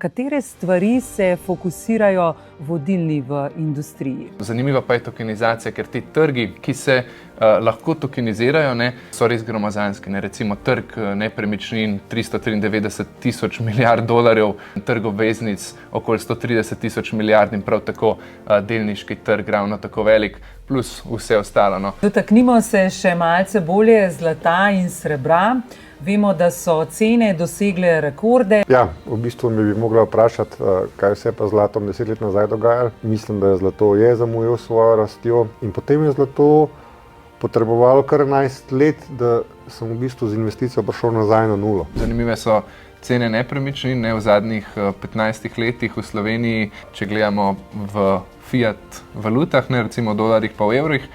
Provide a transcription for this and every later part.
katere stvari se fokusirajo vodilni v industriji? Zanimiva pa je tokenizacija, ker ti trgi, ki se lahko tokenizirajo, so res gromozanski. Recimo trg nepremičnin 393 tisoč milijard dolarjev, trg obveznic okoli 130 tisoč milijard in prav tako delniški trg ravno tako velik, plus vse ostalo. Dotaknimo se še malce bolje zlata in srebra. Vemo, da so cene dosegle rekorde. Ja, v bistvu me bi mogla vprašati, kaj se je pa zlatom 10 let nazaj dogajalo. Mislim, da je zlato zamujalo svojo rastjo in potem je zlato potrebovalo kar 11 let, da sem v bistvu z investicijo prišel nazaj na nulo. Zanimive so cene nepremičnin, v zadnjih 15 letih v Sloveniji, če gledamo v fiat valutah, recimo v dolarjih pa v evrih,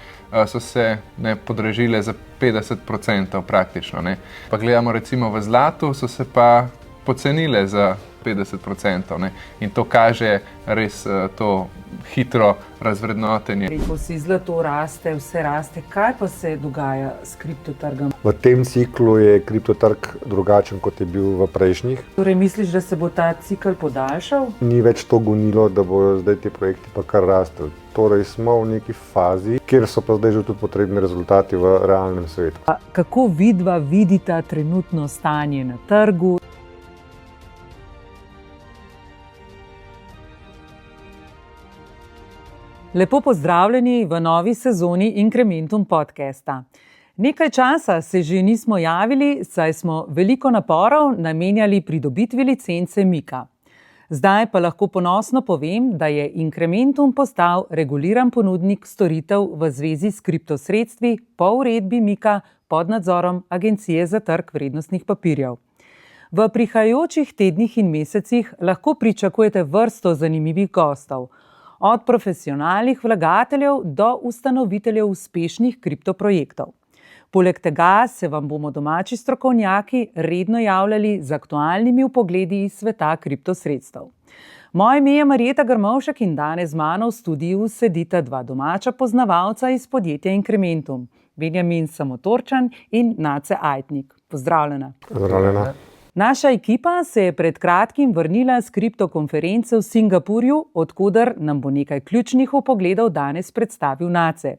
so se podražile za 50% praktično. Pa gledamo recimo v zlatu, so se pa pocenile za 50%. In to kaže res to hitro razvrednotenje. Ko si zlato raste, vse raste, kaj pa se dogaja s kriptotrgom? V tem ciklu je kriptotrg drugačen, kot je bil v prejšnjih. Torej misliš, da se bo ta cikl podaljšal? Ni več to gonilo, da bojo zdaj ti projekti pa kar rastli. Torej smo v neki fazi, kjer so pa zdaj že tudi potrebni rezultati v realnem svetu. Kako vidva vidita trenutno stanje na trgu? Lepo pozdravljeni v novi sezoni Incrementum podcasta. Nekaj časa se že nismo javili, saj smo veliko naporov namenjali pridobitvi licence MiCA. Zdaj pa lahko ponosno povem, da je Incrementum postal reguliran ponudnik storitev v zvezi s kriptosredstvi po uredbi MiCA pod nadzorom Agencije za trg vrednostnih papirjev. V prihajajočih tednih in mesecih lahko pričakujete vrsto zanimivih gostov, od profesionalnih vlagateljev do ustanoviteljev uspešnih kriptoprojektov. Poleg tega se vam bomo domači strokovnjaki redno javljali z aktualnimi vpogledi iz sveta kriptosredstev. Moje ime je Marjeta Grmovšek in danes z mano v studiu sedita dva domača poznavalca iz podjetja Incrementum, Benjamin Samotorčan in Nace Ajtnik. Pozdravljena. Pozdravljena. Naša ekipa se je pred kratkim vrnila s kriptokonference v Singapurju, odkuder nam bo nekaj ključnih vpogledov danes predstavil Nace.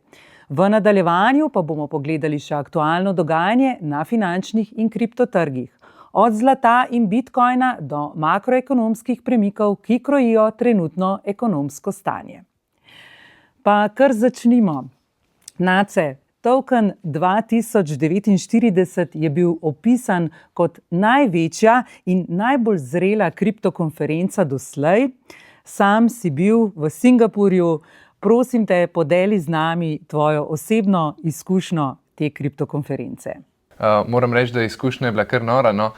V nadaljevanju pa bomo pogledali še aktualno dogajanje na finančnih in kriptotrgih, od zlata in bitcoina do makroekonomskih premikov, ki krojijo trenutno ekonomsko stanje. Pa kar začnimo. Nace, Token 2049 je bil opisan kot največja in najbolj zrela kriptokonferenca doslej. Sam si bil v Singapurju. Prosim te, podeli z nami tvojo osebno izkušnjo te kriptokonference. Moram reči, da izkušnja je bila kar nora.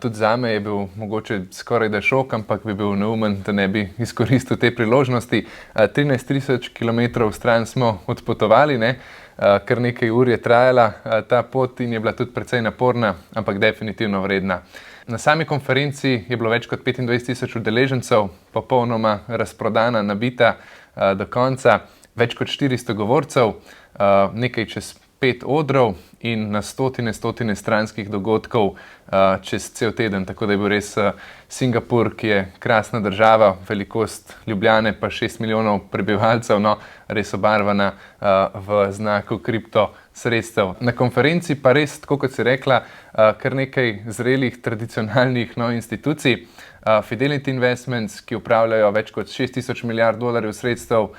Tudi zame je bil mogoče skoraj da šok, ampak bi bil neumen, da ne bi izkoristil te priložnosti. 13.000 kilometrov stran smo odpotovali, kar nekaj ur je trajala ta pot in je bila tudi precej naporna, ampak definitivno vredna. Na sami konferenci je bilo več kot 25.000 udeležencev, popolnoma razprodana, nabita do konca, več kot 400 govorcev, nekaj čez 5 odrov in na stotine stranskih dogodkov čez cel teden. Tako da je bil res Singapur, ki je krasna država, velikost Ljubljane pa 6 milijonov prebivalcev, res obarvana v znaku kriptosredstev. Na konferenci pa res, tako kot si rekla, kar nekaj zrelih tradicionalnih institucij. Fidelity Investments, ki upravljajo več kot 6.000 milijard dolarjev sredstev,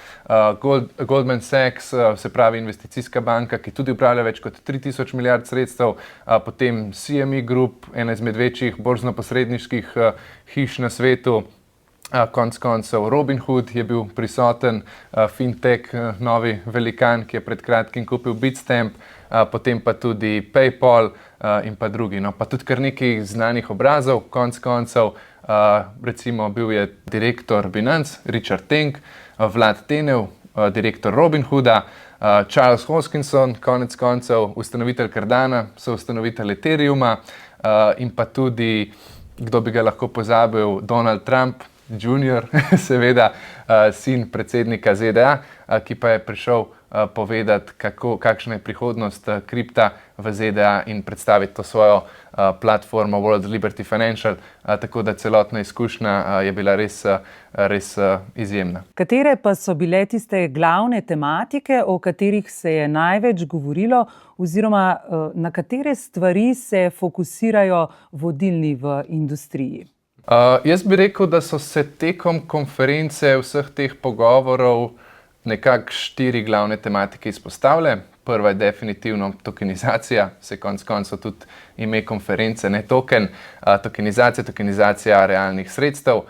Goldman Sachs, se pravi investicijska banka, ki tudi upravlja več kot 3.000 milijard sredstev, potem CME Group, ena izmed večjih borzno-posredniških hiš na svetu, konec koncev Robinhood je bil prisoten, fintech, novi velikan, ki je pred kratkim kupil Bitstamp, potem pa tudi PayPal in pa drugi. Pa tudi kar nekaj znanih obrazov, konec koncev. Recimo bil je direktor Binance, Richard Teng, Vlad Tenev, direktor Robinhooda, Charles Hoskinson, konec koncev ustanovitelj Cardana, soustanovitelj Ethereuma in pa tudi, kdo bi ga lahko pozabil, Donald Trump Jr., seveda sin predsednika ZDA, ki pa je prišel povedati, kakšna je prihodnost kripta v ZDA in predstaviti to svojo platformo World Liberty Financial, tako da celotna izkušnja je bila res izjemna. Katere pa so bile tiste glavne tematike, o katerih se je največ govorilo, oziroma na katere stvari se fokusirajo vodilni v industriji? Jaz bi rekel, da so se tekom konference vseh teh pogovorov nekako 4 glavne tematike izpostavile. Prva je definitivno tokenizacija, se konec koncev tudi ime konference, ne token, tokenizacija realnih sredstev,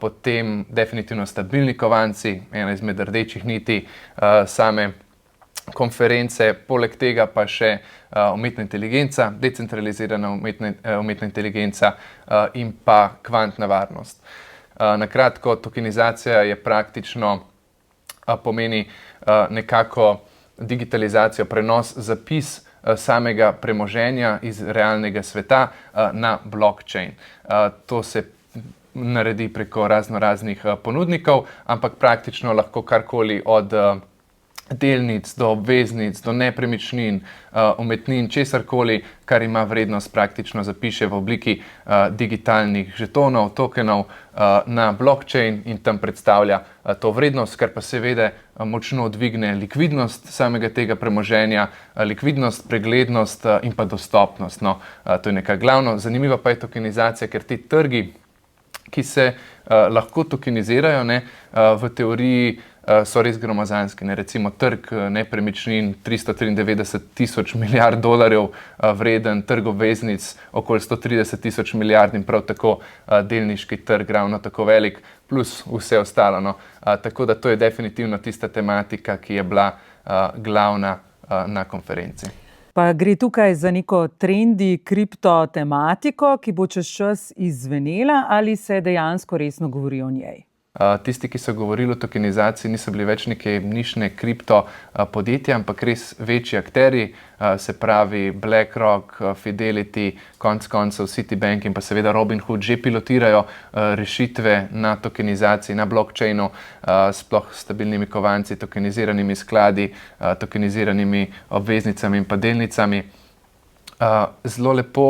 potem definitivno stabilni kovanci, ena izmed rdečih niti same konference, poleg tega pa še umetna inteligenca, decentralizirana umetna inteligenca in pa kvantna varnost. Na kratko, tokenizacija je praktično pomeni nekako digitalizacijo, prenos, zapis samega premoženja iz realnega sveta na blockchain. To se naredi preko raznih ponudnikov, ampak praktično lahko karkoli od delnic do obveznic, do nepremičnin, umetnin, česarkoli, kar ima vrednost, praktično zapiše v obliki digitalnih žetonov, tokenov na blockchain in tam predstavlja to vrednost, kar pa seveda močno dvigne likvidnost samega tega premoženja, likvidnost, preglednost in pa dostopnost. No, to je nekaj glavno. Zanimiva pa je tokenizacija, ker ti trgi, ki se lahko tokenizirajo, v teoriji so res gromozanski. Recimo trg nepremičnin 393 tisoč milijard dolarjev vreden, trg obveznic okoli 130 tisoč milijard in prav tako delniški trg ravno tako velik, plus vse ostalo. No. Tako da to je definitivno tista tematika, ki je bila glavna na konferenci. Pa gre tukaj za neko trendi kripto tematiko, ki bo čez čas izzvenela, ali se dejansko resno govori o njej? Tisti, ki so govorili o tokenizaciji, niso bili več neke nišne kripto podjetja, ampak res večji akteri, se pravi BlackRock, Fidelity, konec koncev Citibank in pa seveda Robinhood že pilotirajo rešitve na tokenizaciji, na blockchainu, sploh stabilnimi kovanci, tokeniziranimi skladi, tokeniziranimi obveznicami in pa delnicami. Zelo lepo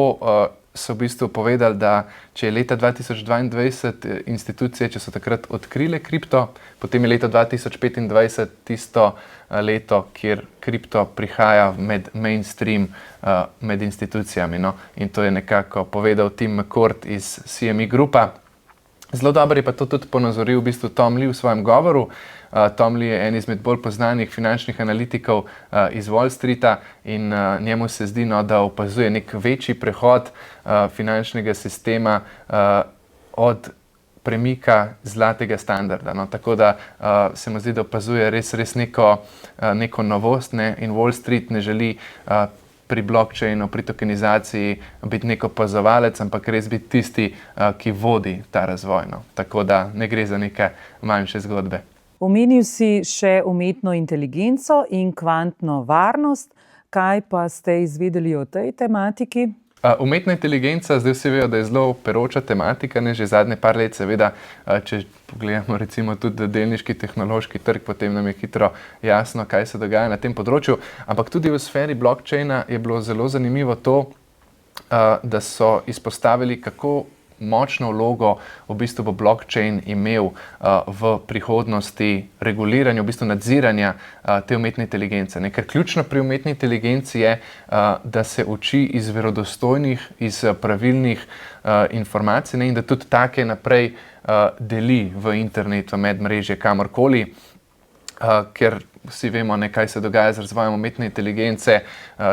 so v bistvu povedali, da če je leta 2022 institucije, če so takrat odkrile kripto, potem je leto 2025 tisto leto, kjer kripto prihaja med mainstream, med institucijami. No? In to je nekako povedal Tim McCourt iz CME Grupa. Zelo dobro je pa to tudi ponazoril v bistvu Tom Lee v svojem govoru. Tom Lee je en izmed bolj poznanih finančnih analitikov iz Wall Streeta in njemu se zdi, da opazuje nek večji prehod finančnega sistema od premika zlatega standarda. No, tako da se mu zdi, da opazuje res neko novost, in Wall Street ne želi pri blockchainu, pri tokenizaciji biti nek opazovalec, ampak res biti tisti, ki vodi ta razvoj. No. Tako da ne gre za neke manjše zgodbe. Omenil si še umetno inteligenco in kvantno varnost. Kaj pa ste izvedeli o tej tematiki? Umetna inteligenca, zdaj vsi vejo, da je zelo peroča tematika, že zadnje par let, seveda, če pogledamo recimo tudi delniški tehnološki trg, potem nam je hitro jasno, kaj se dogaja na tem področju. Ampak tudi v sferi blockchaina je bilo zelo zanimivo to, da so izpostavili, kako močno vlogo v bistvu bo blockchain imel v prihodnosti reguliranja, v bistvu nadziranja te umetne inteligence. Ker ključno pri umetni inteligenci je, da se uči iz verodostojnih, iz pravilnih informacij in da tudi take naprej deli v internet, v medmrežje, kamorkoli, ker vsi vemo, kaj se dogaja z razvojem umetne inteligence,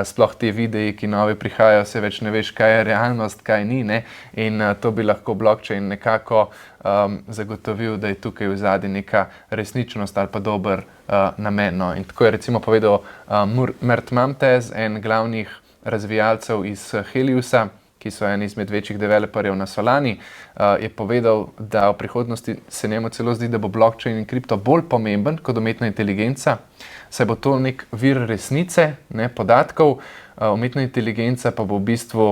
sploh te videi, ki novi prihajajo, se več ne veš, kaj je realnost, kaj ni, in to bi lahko blockchain nekako zagotovil, da je tukaj v zadnji neka resničnost ali pa dober namen. No. In tako je recimo povedal Mert Mamtez, en glavnih razvijalcev iz Heliusa, ki so en izmed večjih developerjev na Solani, je povedal, da v prihodnosti se njemu celo zdi, da bo blockchain in kripto bolj pomemben kot umetna inteligenca, saj bo to nek vir resnice, podatkov, umetna inteligenca pa bo v bistvu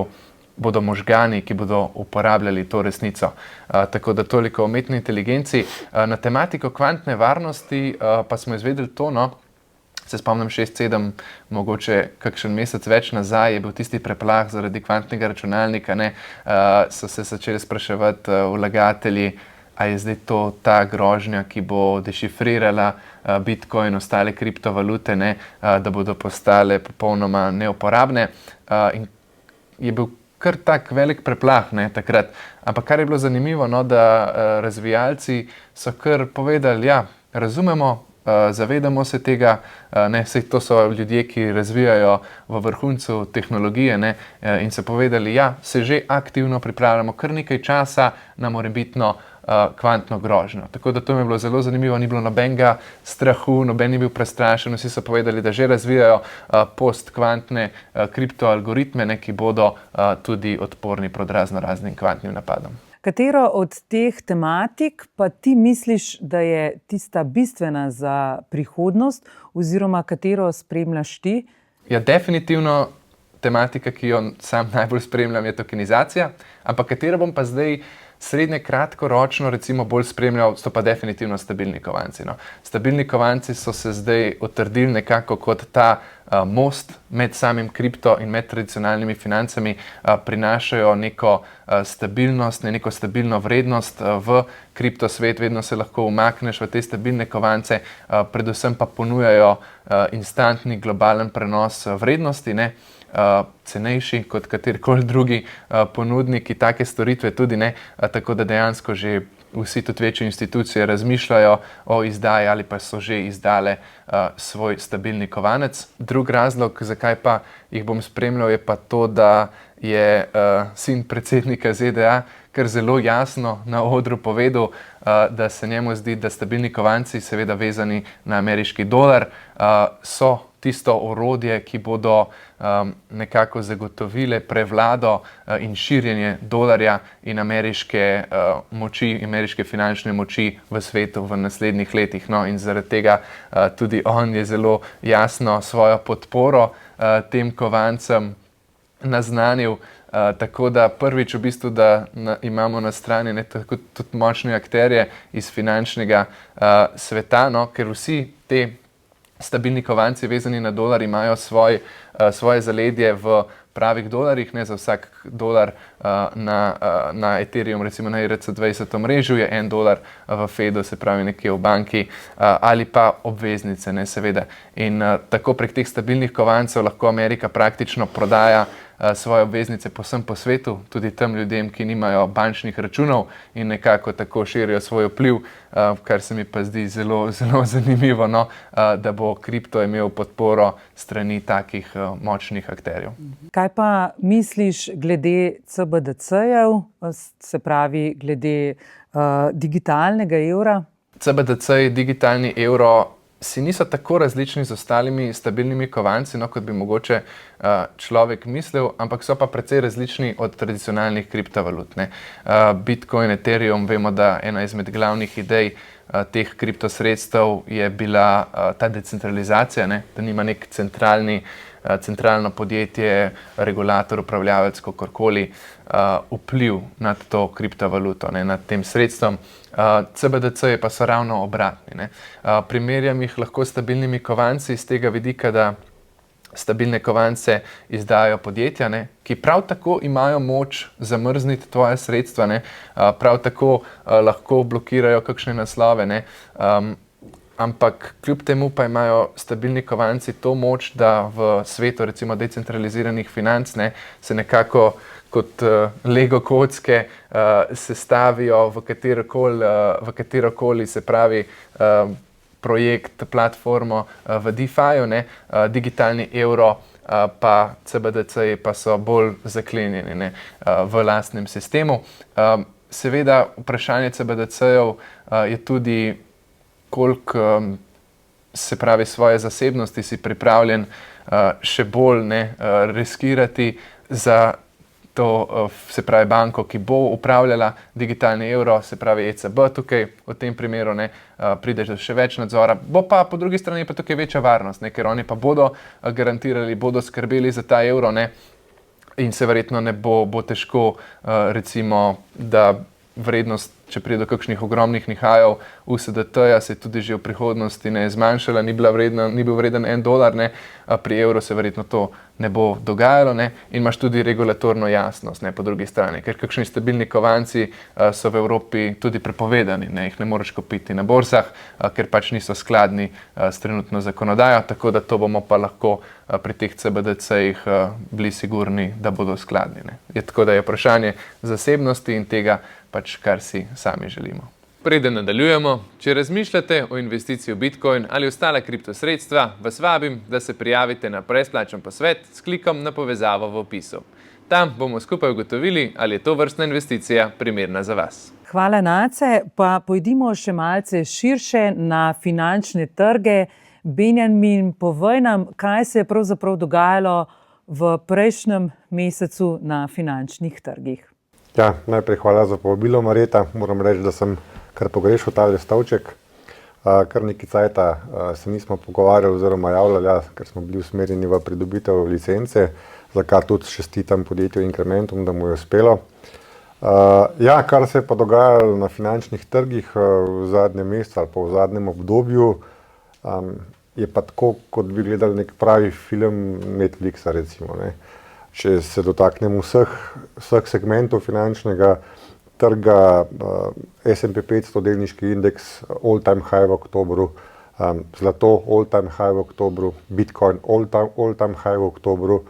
bodo možgani, ki bodo uporabljali to resnico. Tako da toliko o umetni inteligenci. Na tematiko kvantne varnosti pa smo izvedeli to, Se spomnim 6-7, mogoče kakšen mesec več nazaj je bil tisti preplah zaradi kvantnega računalnika, ne, so se začeli spraševati vlagatelji, a je zdaj to ta grožnja, ki bo dešifrirala Bitcoin in ostale kriptovalute, ne, da bodo postale popolnoma neuporabne. In je bil kar tak velik preplah, ne, takrat. Ampak kar je bilo zanimivo, no, da razvijalci so kar povedali, ja, razumemo, zavedamo se tega, ne, saj to so ljudje, ki razvijajo v vrhuncu tehnologije, ne, in so povedali, ja, se že aktivno pripravljamo kar nekaj časa na morebitno kvantno grožnjo. Tako da to mi je bilo zelo zanimivo, ni bilo nobenega strahu, noben ni bil prestrašen, vsi so povedali, da že razvijajo postkvantne kriptoalgoritme, ne, ki bodo tudi odporni proti raznim kvantnim napadom. Katero od teh tematik pa ti misliš, da je tista bistvena za prihodnost, oziroma katero spremljaš ti? Ja, definitivno tematika, ki jo sam najbolj spremljam, je tokenizacija, ampak katero bom pa zdaj srednje kratkoročno recimo bolj spremljal, so pa definitivno stabilni kovanci. No. Stabilni kovanci so se zdaj utrdili nekako kot ta most med samim kripto in med tradicionalnimi financami, prinašajo neko stabilnost, neko stabilno vrednost v kriptosvet, vedno se lahko umakneš v te stabilne kovance, predvsem pa ponujajo instantni globalen prenos vrednosti, ne, cenejši kot katerikoli drugi ponudniki take storitve tudi, ne, tako da dejansko že vsi tudi večje institucije razmišljajo o izdaji ali pa so že izdale svoj stabilni kovanec. Drug razlog, zakaj pa jih bom spremljal, je pa to, da je sin predsednika ZDA kar zelo jasno na odru povedal, da se njemu zdi, da stabilni kovanci, seveda vezani na ameriški dolar, so tisto orodje, ki bodo nekako zagotovile prevlado in širjenje dolarja in ameriške moči, ameriške finančne moči v svetu v naslednjih letih. No, in zaradi tega tudi on je zelo jasno svojo podporo tem kovancem naznanil. Tako da prvič v bistvu, da imamo na strani tako tudi močne akterje iz finančnega sveta, no, ker vsi te stabilni kovanci vezani na dolar imajo svoje zaledje v pravih dolarjih, ne, za vsak dolar na Ethereum, recimo na ERC20 omrežju je $1 v Fedu, se pravi nekje v banki, ali pa obveznice, ne, seveda. In tako prek teh stabilnih kovancev lahko Amerika praktično prodaja svoje obveznice povsem po svetu, tudi tem ljudem, ki nimajo bančnih računov in nekako tako širijo svoj vpliv, kar se mi pa zdi zelo, zelo zanimivo, no, da bo kripto imel podporo strani takih močnih akterjev. Kaj pa misliš glede CBDC-jev, se pravi glede digitalnega evra? CBDC, digitalni evro, si niso tako različni z ostalimi stabilnimi kovanci, no, kot bi mogoče človek mislil, ampak so pa precej različni od tradicionalnih kriptovalut, ne. Bitcoin, Ethereum, vemo, da ena izmed glavnih idej teh kriptosredstev je bila ta decentralizacija, ne, da nima nek centralno podjetje, regulator, upravljavec, kakorkoli vpliv nad to kriptovaluto, ne, nad tem sredstvom. CBDC-ji pa so ravno obratni, ne. Primerjam jih lahko s stabilnimi kovanci iz tega vidika, da stabilne kovance izdajajo podjetja, ne, ki prav tako imajo moč zamrzniti tvoje sredstva, ne, prav tako lahko blokirajo kakšne naslove, ne, ampak kljub temu pa imajo stabilni kovanci to moč, da v svetu recimo decentraliziranih financ, ne, se nekako kot Lego kocke sestavijo v katerokoli, se pravi, projekt, platformo v DeFi-ju, ne, digitalni evro pa CBDC-ji pa so bolj zaklenjeni, ne, v lastnem sistemu. Seveda vprašanje CBDC-jev je tudi, koliko, se pravi, svoje zasebnosti si pripravljen še bolj, ne, riskirati za to, se pravi, banko, ki bo upravljala digitalni evro, se pravi ECB tukaj v tem primeru, ne, prideš do še več nadzora, bo pa po drugi strani pa tukaj večja varnost, ne, ker oni pa bodo garantirali, bodo skrbeli za ta evro, ne, in se verjetno ne bo težko, recimo, da vrednost če pride do kakšnih ogromnih nihajev USDT-ja, se je tudi že v prihodnosti ne zmanjšala, ni bil vreden $1, ne, pri evru se verjetno to ne bo dogajalo, ne, in imaš tudi regulatorno jasnost, ne, po drugi strani, ker kakšni stabilni kovanci so v Evropi tudi prepovedani, ne, jih ne moreš kupiti na borzah, ker pač niso skladni s trenutno zakonodajo, tako da to bomo pa lahko pri teh CBDC-jih bili sigurni, da bodo skladni, ne. Tako da je vprašanje zasebnosti in tega pač, kar si sami želimo. Preden nadaljujemo, če razmišljate o investiciji v Bitcoin ali ostale kriptosredstva, vas vabim, da se prijavite na brezplačen posvet s klikom na povezavo v opisu. Tam bomo skupaj ugotovili, ali je to vrstna investicija primerna za vas. Hvala, Nace. Pa pojdimo še malce širše na finančne trge. Benjamin, povej nam, kaj se je pravzaprav dogajalo v prejšnjem mesecu na finančnih trgih. Ja, najprej hvala za povabilo, Marjeta. Moram reči, da sem kar pogrešal tale stavček. Kar nekaj cajta se nismo pogovarjali oziroma javljali, ker smo bili usmerjeni v pridobitev licence, za kar tudi čestitam podjetju Incrementum, da mu je uspelo. Kar se je pa dogajalo na finančnih trgih v zadnjem mesecu ali pa v zadnjem obdobju, je pa tako, kot bi gledali nek pravi film Netflixa, recimo, ne. Če se dotaknemo vseh segmentov finančnega trga, S&P 500 delniški indeks all-time high v oktobru, zlato all-time high v oktobru, Bitcoin all-time high v oktobru,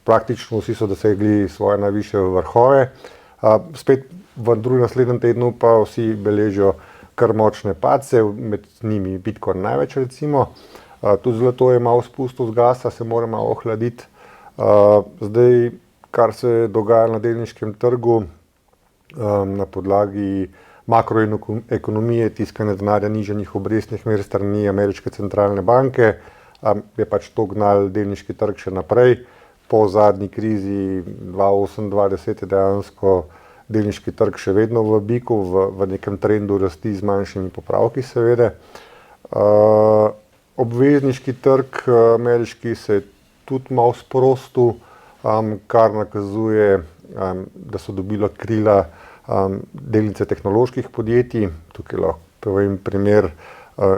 praktično vsi so dosegli svoje najvišje vrhove. Spet v drugem naslednjem tednu pa vsi beležijo kar močne padce, med njimi Bitcoin največ, recimo. Tudi zlato je malo spustil z gasa, se mora malo ohladiti. Zdaj, kar se dogaja na delniškem trgu, na podlagi makroekonomije, tiskanja denarja, nižanih obrestnih mer strani ameriške centralne banke, je pač to gnal delniški trg še naprej. Po zadnji krizi 2008-2010 je dejansko delniški trg še vedno v biku, v nekem trendu rasti z manjšimi popravki, seveda. Obvezniški trg ameriški se je tudi malo sprostil, kar nakazuje, da so dobila krila delnice tehnoloških podjetij. Tukaj lahko povem primer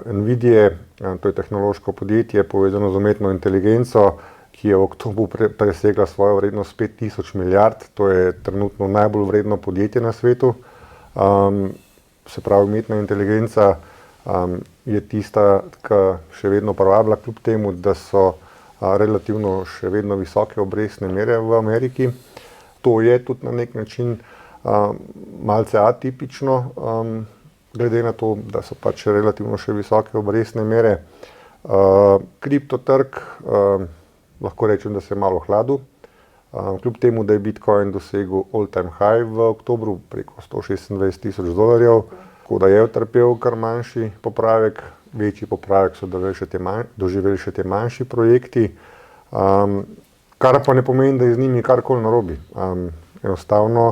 Nvidie, to je tehnološko podjetje povezano z umetno inteligenco, ki je v oktobru presegla svojo vrednost 5000 milijard, to je trenutno najbolj vredno podjetje na svetu. Se pravi, umetna inteligenca je tista, ki še vedno prevladuje, kljub temu, da so relativno še vedno visoke obrestne mere v Ameriki. To je tudi na nek način malce atipično, glede na to, da so pač relativno še visoke obrestne mere. Kriptotrg, lahko rečem, da se je malo ohladil. Kljub temu, da je Bitcoin dosegel all-time high v oktobru, preko $126,000, tako da je utrpel kar manjši popravek. Večji popravek so doživeli še te manjši projekti, kar pa ne pomeni, da je z njimi karkoli narobe. Enostavno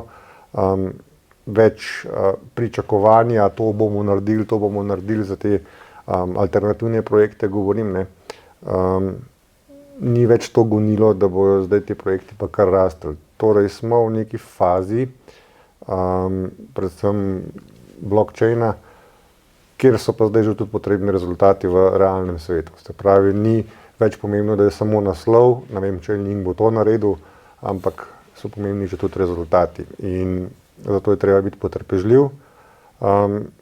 več pričakovanja, to bomo naredili za te alternativne projekte, govorim, ne. Ni več to gonilo, da bojo zdaj ti projekti pa kar rastli. Torej smo v neki fazi, predvsem blockchaina, kjer so pa zdaj že tudi potrebni rezultati v realnem svetu. Se pravi, ni več pomembno, da je samo naslov, ne vem, če bo to naredil, ampak so pomembni že tudi rezultati. In zato je treba biti potrpežljiv.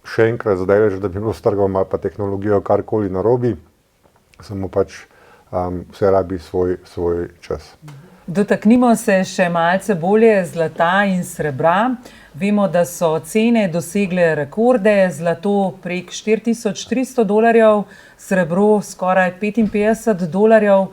Še enkrat, zdaj reči, da bi bilo s trgom ali pa tehnologijo karkoli narobe, samo pač vse rabi svoj čas. Dotaknimo se še malce bolje zlata in srebra. Vemo, da so cene dosegle rekorde, zlato prek $4300, srebro skoraj $55.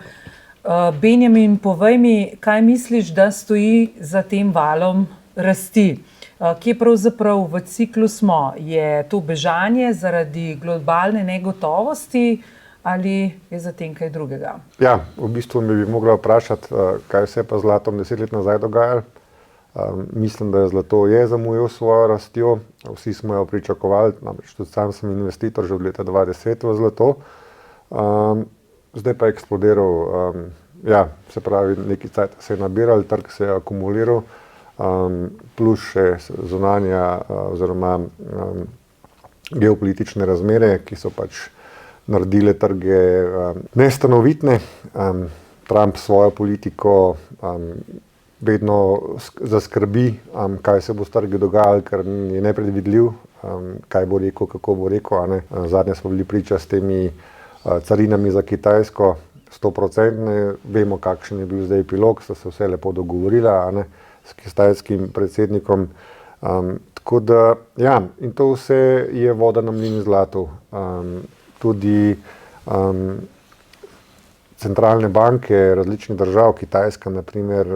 Benjamin, povej mi, kaj misliš, da stoji za tem valom rasti? Kje pravzaprav v ciklu smo? Je to bežanje zaradi globalne negotovosti ali je za tem kaj drugega? Ja, v bistvu me bi mogla vprašati, kaj se je pa z zlatom 10 let nazaj dogajalo. Mislim, da je zlato zamujal svojo rastjo, vsi smo jo pričakovali, namreč tudi sam sem investitor že od leta 2010 v zlato. Zdaj pa je eksplodiral, se pravi, nekaj cajta se je nabiral, trg se je akumuliral, plus še zunanja oziroma geopolitične razmere, ki so pač naredile trge nestanovitne. Trump svojo politiko vedno zaskrbi, kaj se bo s trgi dogajalo, ker je nepredvidljiv, kaj bo rekel, kako bo rekel. Zadnje smo bili priča s temi carinami za Kitajsko, 100%. Vemo, kakšen je bil zdaj epilog, so se vse lepo dogovorila s kitajskim predsednikom. Tako da, ja, in to vse je voda na mlin zlatu. Tudi centralne banke različnih držav, Kitajska na primer,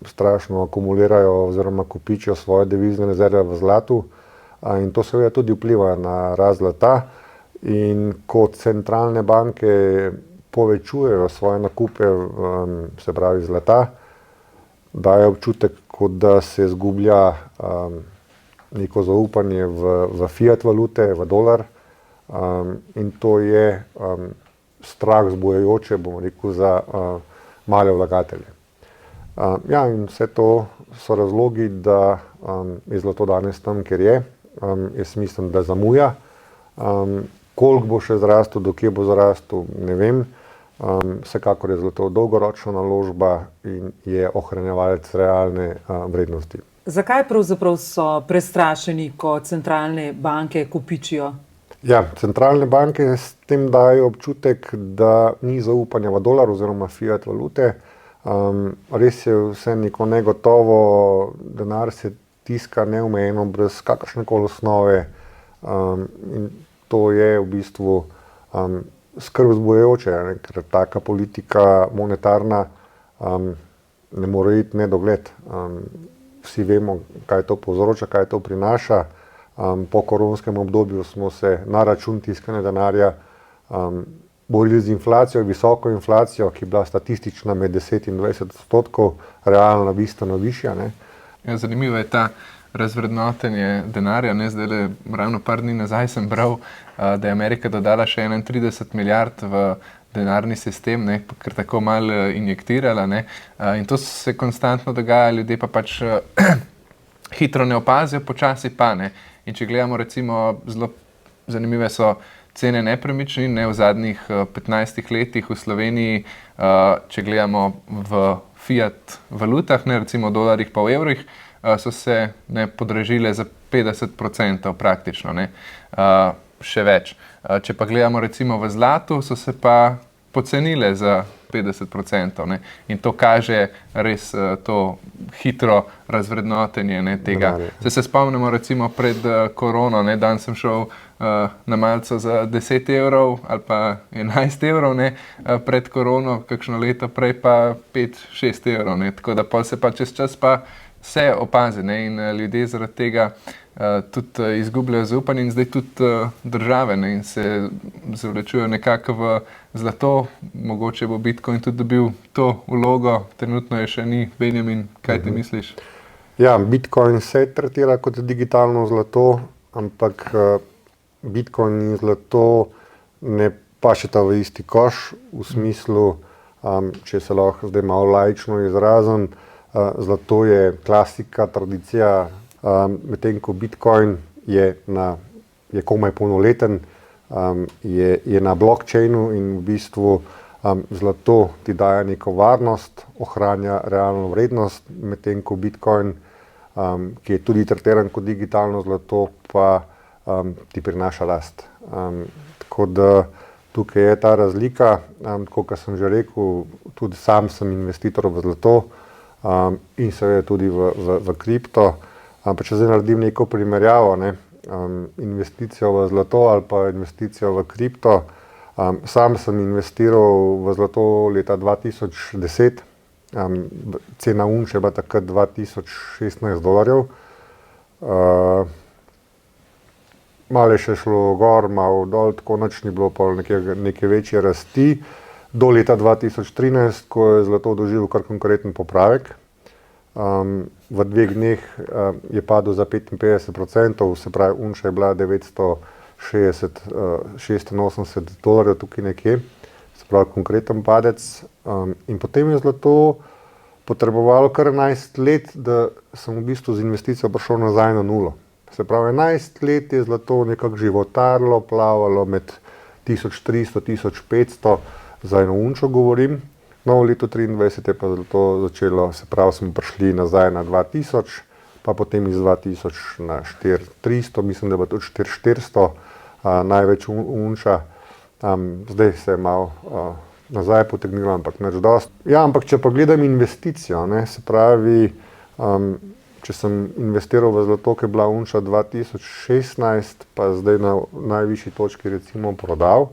strašno akumulirajo oziroma kopičijo svoje devizne rezerve v zlatu, in to seveda tudi vpliva na rast zlata. In ko centralne banke povečujejo svoje nakupe, se pravi zlata, daje občutek, kot da se izgublja neko zaupanje v fiat valute, v dolar, in to je strah zbujajoče, bomo rekel, za male vlagatelje. Ja, in vse to so razlogi, da je zlato danes tam, kjer je. Jaz mislim, da zamuja. Koliko bo še zrastel, do kje bo zrastel, ne vem. Vsekakor je zlato dolgoročna naložba in je ohranjevalec realne vrednosti. Zakaj pravzaprav so prestrašeni, ko centralne banke kopičijo? Ja, centralne banke s tem dajo občutek, da ni zaupanja v dolar oziroma fiat valute. Res je vse neko negotovo, denar se tiska neomejeno, brez kakršnekoli osnove, in to je v bistvu skrb vzbujajoče, ker taka politika monetarna ne more iti nedogled. Vsi vemo, kaj to povzroča, kaj to prinaša. Po koronskem obdobju smo se na račun tiskanja denarja borili z inflacijo, visoko inflacijo, ki je bila statistična med 10 in 20%, realno bistveno višja. Ja, zanimivo je ta razvrednotenje denarja. Zdaj, ravno par dni nazaj sem bral, da je Amerika dodala še 31 milijard v denarni sistem, ker tako malo injektirala. In to se konstantno dogaja, ljudje pa pač hitro ne opazijo, počasi pa ne. In če gledamo, recimo, zelo zanimive so cene nepremičnin, v zadnjih 15 letih v Sloveniji, če gledamo v fiat valutah, recimo v dolarjih pa v evrih, so se podražile za 50% praktično, še več. Če pa gledamo recimo v zlatu, so se pa pocenile za 50%. In to kaže res to hitro razvrednotenje tega. Se spomnimo recimo pred korono, dan sem šel na malico za 10 evrov ali pa 11 evrov, pred korono, kakšno leto prej pa 5-6 evrov. Tako da se pa čez čas pa vse opazi, in ljudje zaradi tega tudi izgubljajo zaupanje, in zdaj tudi države, in se zavlečujejo nekako v zlato. Mogoče bo Bitcoin tudi dobil to vlogo, trenutno je še ni. Benjamin, kaj ti misliš? Ja, Bitcoin se tretira kot digitalno zlato, ampak Bitcoin in zlato ne pašeta v isti koš, v smislu, če se lahko zdaj malo laično izrazim, zlato je klasika, tradicija, medtem ko Bitcoin je komaj polnoleten, je na blockchainu, in v bistvu zlato ti daje neko varnost, ohranja realno vrednost, medtem ko Bitcoin, ki je tudi tretiran kot digitalno zlato, pa ti prinaša rast. Tako da tukaj je ta razlika. Tako kot sem že rekel, tudi sam sem investitor v zlato, in seveda tudi v kripto. Pa če zdaj naredim neko primerjavo, investicijo v zlato ali pa investicijo v kripto, sam sem investiral v zlato leta 2010, cena unče je bila takrat $2016. Malo je še šlo gor, malo dol, tako nič ni bilo pa neke večje rasti, do leta 2013, ko je zlato doživel kar konkreten popravek. V 2 dneh je padel za 55%, se pravi, unča je bila $986, tukaj nekje, se pravi, konkreten padec. In potem je zlato potrebovalo kar 11 let, da sem v bistvu z investicijo prišel nazaj na nulo. Se pravi, 11 let je zlato nekako životarilo, plavalo med 1300-1500, za eno unčo govorim. No, v letu 2023 je pa zlato začelo, se pravi, smo prišli nazaj na 2000, pa potem iz 2000 na 4300, mislim, da bo tudi 4400, največ unča. Zdaj se je malo nazaj potegnilo, ampak nič dosti. Ja, ampak če pa gledam investicijo, ne, se pravi, če sem investiral v zlato, ki je bila unča 2016, pa zdaj na najvišji točki recimo prodal,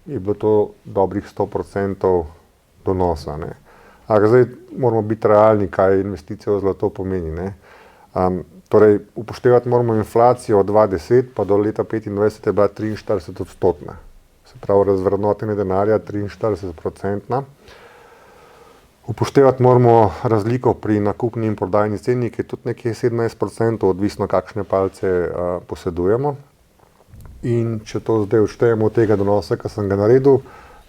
je bilo to dobrih 100% donosa. Ne. Zdaj moramo biti realni, kaj investicija v zlato pomeni. Ne. Torej, upoštevati moramo inflacijo od 2010 pa do leta 2025 je bila 43%. Se pravi, razvrednotenje denarja 43%. Upoštevati moramo razliko pri nakupni in prodajni ceni, ki je tudi nekje 17%, odvisno kakšne palce posedujemo. In če to zdaj odštejemo od tega donosa, ki sem ga naredil,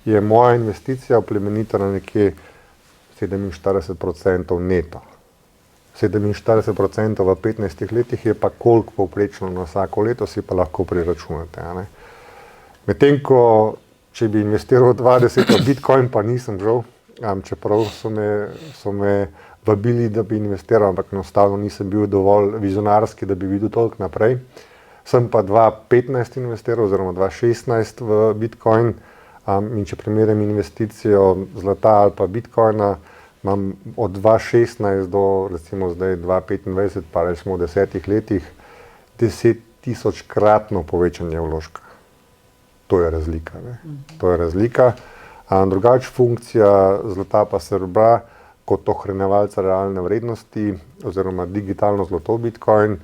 je moja investicija oplemenita na nekje 47% neto. 47% v 15 letih je pa koliko povprečno na vsako leto, si pa lahko priračunate. Medtem ko, če bi investiral 20 v Bitcoin, pa nisem žal, čeprav so me vabili, da bi investiral, ampak enostavno nisem bil dovolj vizionarski, da bi videl toliko naprej. Sem pa 2015 investiral, oziroma 2016 v Bitcoin, in če primerjam investicijo zlata ali pa Bitcoina, imam od 2016 do recimo zdaj 2025, pa recimo v 10 letih, 10 000-kratno povečanje vložka. To je razlika. Ne? To je razlika. Drugače funkcija zlata pa srebra kot ohranjevalca realne vrednosti oziroma digitalno zlato Bitcoin,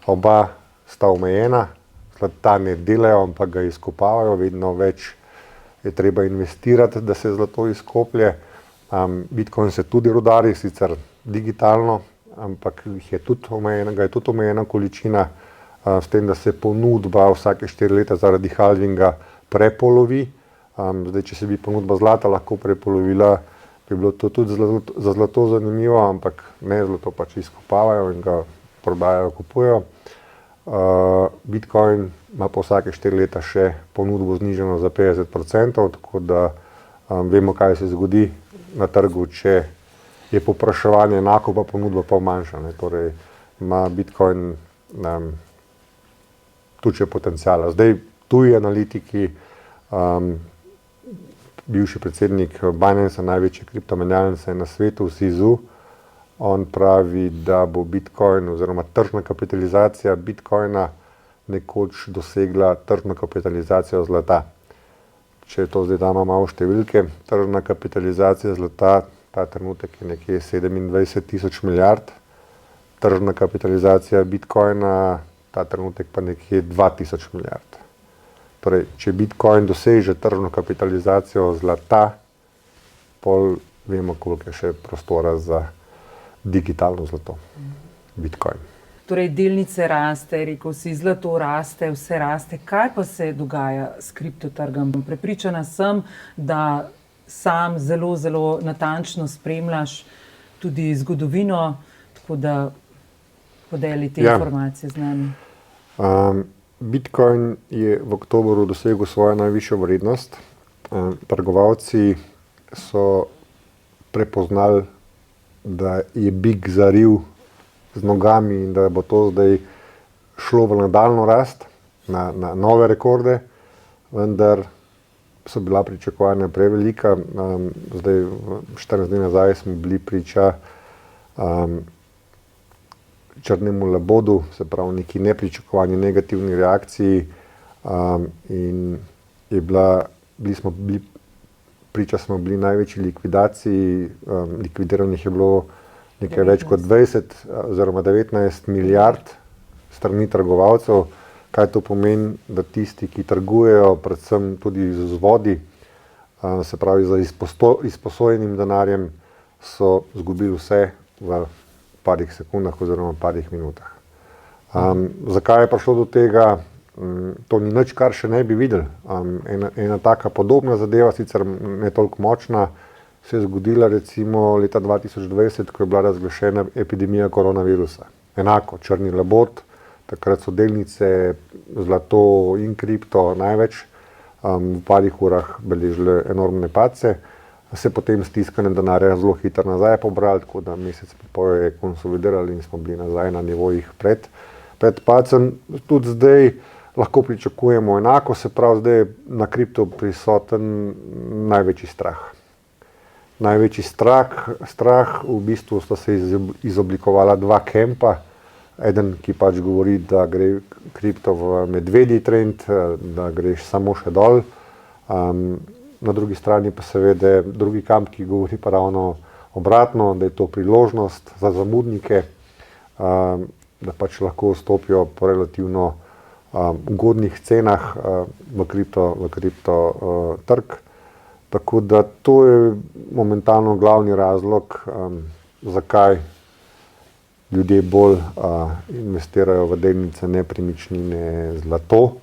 oba sta omejena, zlata ne delajo, ampak ga izkopavajo, vedno več je treba investirati, da se zlato izkoplje. Bitcoin se tudi rudari, sicer digitalno, ampak ga je tudi omejena količina, s tem, da se ponudba vsake 4 leta zaradi halvinga prepolovi. Zdaj, če se bi ponudba zlata lahko prepolovila, bi bilo to tudi za zlato zanimivo, ampak ne, zlato pač izkopavajo in ga prodajajo, kupujejo. Bitcoin ima pa vsake 4 leta še ponudbo znižano za 50%, tako da vemo, kaj se zgodi na trgu, če je povpraševanje enako, pa ponudba pa manjša. Torej, ima Bitcoin tudi še potenciala. Zdaj, tuji analitiki, bivši predsednik Binance, največje kriptomenjalnice na svetu, Sizu, on pravi, da bo Bitcoin oziroma tržna kapitalizacija Bitcoina nekoč dosegla tržno kapitalizacijo zlata. Če to zdaj damo malo številke, tržna kapitalizacija zlata ta trenutek je nekje 27 000 milijard, tržna kapitalizacija Bitcoina ta trenutek pa nekje 2000 milijard. Torej, če Bitcoin doseže tržno kapitalizacijo zlata, pol vemo, koliko je še prostora za digitalno zlato, Bitcoin. Torej, delnice raste, rekel si, zlato raste, vse raste. Kaj pa se dogaja s kriptotrgom? Prepričana sem, da sam zelo, zelo natančno spremljaš tudi zgodovino, tako da podeli te informacije z nami. Bitcoin je v oktobru dosegel svojo najvišjo vrednost. Trgovalci so prepoznali, da je big zaril z nogami in da bo to zdaj šlo v nadaljnjo rast, na nove rekorde, vendar so bila pričakovanja prevelika. Zdaj, 14 dni nazaj smo bili priča črnemu labodu, se pravi neki nepričakovani negativni reakciji, in priča smo bili največji likvidaciji, likvidiranih je bilo nekaj več kot 20 oziroma 19 milijard strani trgovalcev. Kaj to pomeni, da tisti, ki trgujejo predvsem tudi z vzvodi, se pravi za izposojenim denarjem, so izgubili vse v parih sekundah oziroma parih minutah. Zakaj je prišlo do tega? To ni nič, kar še ne bi videli. Ena taka podobna zadeva, sicer ne toliko močna, se je zgodila recimo leta 2020, ko je bila razglašena epidemija koronavirusa. Enako, črni labod, takrat so delnice, zlato in kripto največ, v parih urah beležile enormne padce, se potem stiskane denarja zelo hitro nazaj pobrali, tako da mesec po je konsolidirali in smo bili nazaj na nivojih pred padcem. Tudi zdaj lahko pričakujemo enako, se pravi zdaj je na kripto prisoten največji strah. Največji strah, v bistvu sta se izoblikovala dva kempa. Eden, ki pač govori, da gre kripto v medvedji trend, da greš samo še dol. Na drugi strani pa seveda drugi kamp, ki govori pa ravno obratno, da je to priložnost za zamudnike, da pač lahko vstopijo po relativno ugodnih cenah v kripto trg. Tako da to je momentalno glavni razlog, zakaj ljudje bolj investirajo v delnice, nepremičnine, zlato,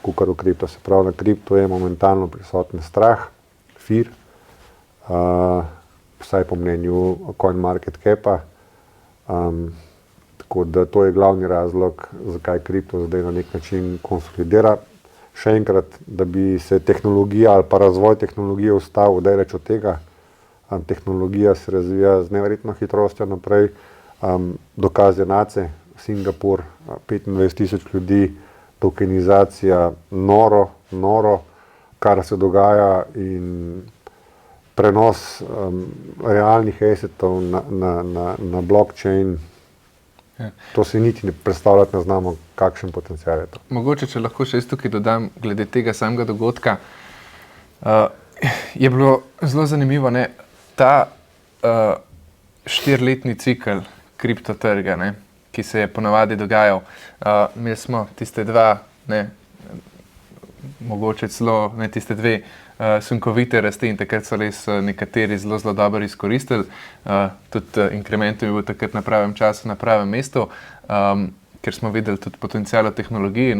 kakor v kripto. Se pravi, na kripto je momentalno prisoten strah, fear, vsaj po mnenju CoinMarketCapa. Tako da to je glavni razlog, zakaj kripto zdaj na nek način konsolidira. Še enkrat, da bi se tehnologija ali pa razvoj tehnologije ustavil, da je reč od tega. Tehnologija se razvija z neverjetno hitrostjo naprej. Dokaz je NACE, Singapur, 25,000 ljudi, tokenizacija, noro, kar se dogaja in prenos realnih assetov na blockchain. Ja. To si niti ne predstavljati ne znamo, kakšen potencial je to. Mogoče, če lahko še tukaj dodam, glede tega samega dogodka, je bilo zelo zanimivo, ne, ta 4-letni cikl kriptotrga, ne, ki se je ponavadi dogajal. Imeli smo tiste dva, mogoče celo tiste dve sunkovite rasti in takrat so res nekateri zelo dobro izkoristili. Tudi Incrementum je bil takrat na pravem času, na pravem mestu, ker smo videli tudi potencial v tehnologiji.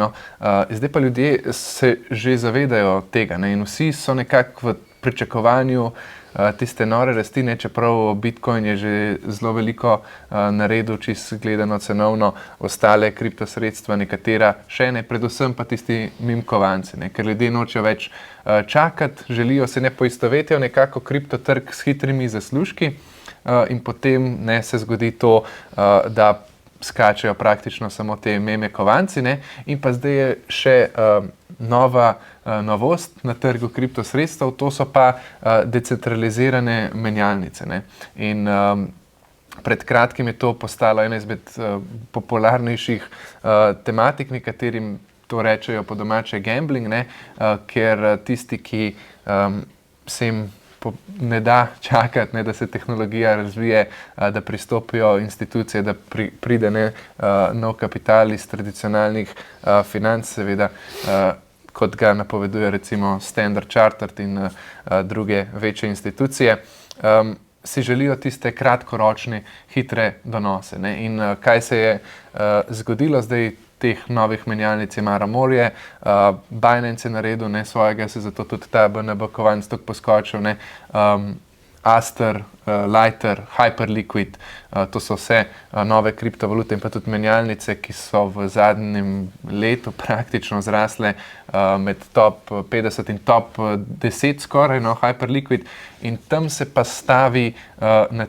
Zdaj pa ljudje se že zavedajo tega, ne, in vsi so nekako v pričakovanju tiste nore rasti, čeprav Bitcoin je že zelo veliko naredil, čisto gledano cenovno, ostale kriptosredstva, nekatera še ne, predvsem pa tisti mimkovanci, ker ljudje nočejo več čakati, želijo se ne poistovetijo nekako kriptotrg s hitrimi zaslužki in potem se zgodi to, da skačejo praktično samo te meme kovanci, in pa zdaj je še novost na trgu kriptosredstev, to so pa decentralizirane menjalnice. In pred kratkim je to postalo ena izmed popularnejših tematik, nekaterim to rečejo po domače gambling, ker tisti, ki se jim ne da čakati, da se tehnologija razvije, da pristopijo institucije, da pride nov kapital iz tradicionalnih financ, seveda, kot ga napoveduje recimo Standard Chartered in druge večje institucije, si želijo tiste kratkoročne, hitre donose. In kaj se je zgodilo zdaj? Teh novih menjalnic je Mara morje, Binance je naredil svojega, se zato tudi ta BNB kovanc tako poskočil, Aster, Lighter, Hyperliquid, to so vse nove kriptovalute in pa tudi menjalnice, ki so v zadnjem letu praktično zrasle med top 50 in top 10 skoraj, Hyperliquid, in tam se pa stavi na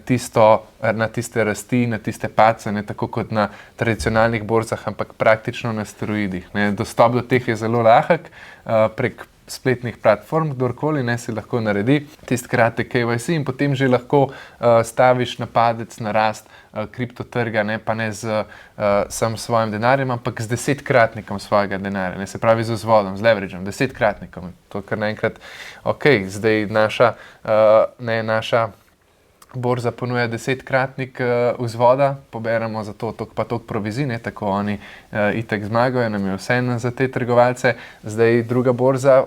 tiste rasti, na tiste padce, tako kot na tradicionalnih borzah, ampak praktično na steroidih. Dostop do teh je zelo lahek, prek spletnih platform, kdorkoli si lahko naredi tisti kratek KYC in potem že lahko staviš na padec, na rast kriptotrga, pa ne z sam svojim denarjem, ampak z 10-kratnikom svojega denarja, se pravi z vzvodom, z leveragem, 10-kratnikom. To kar naenkrat, zdaj naša borza ponuja 10-kratnik vzvoda, poberemo za to pa toliko provizij, tako oni itak zmagajo, nam je vseeno za te trgovalce. Zdaj druga borza,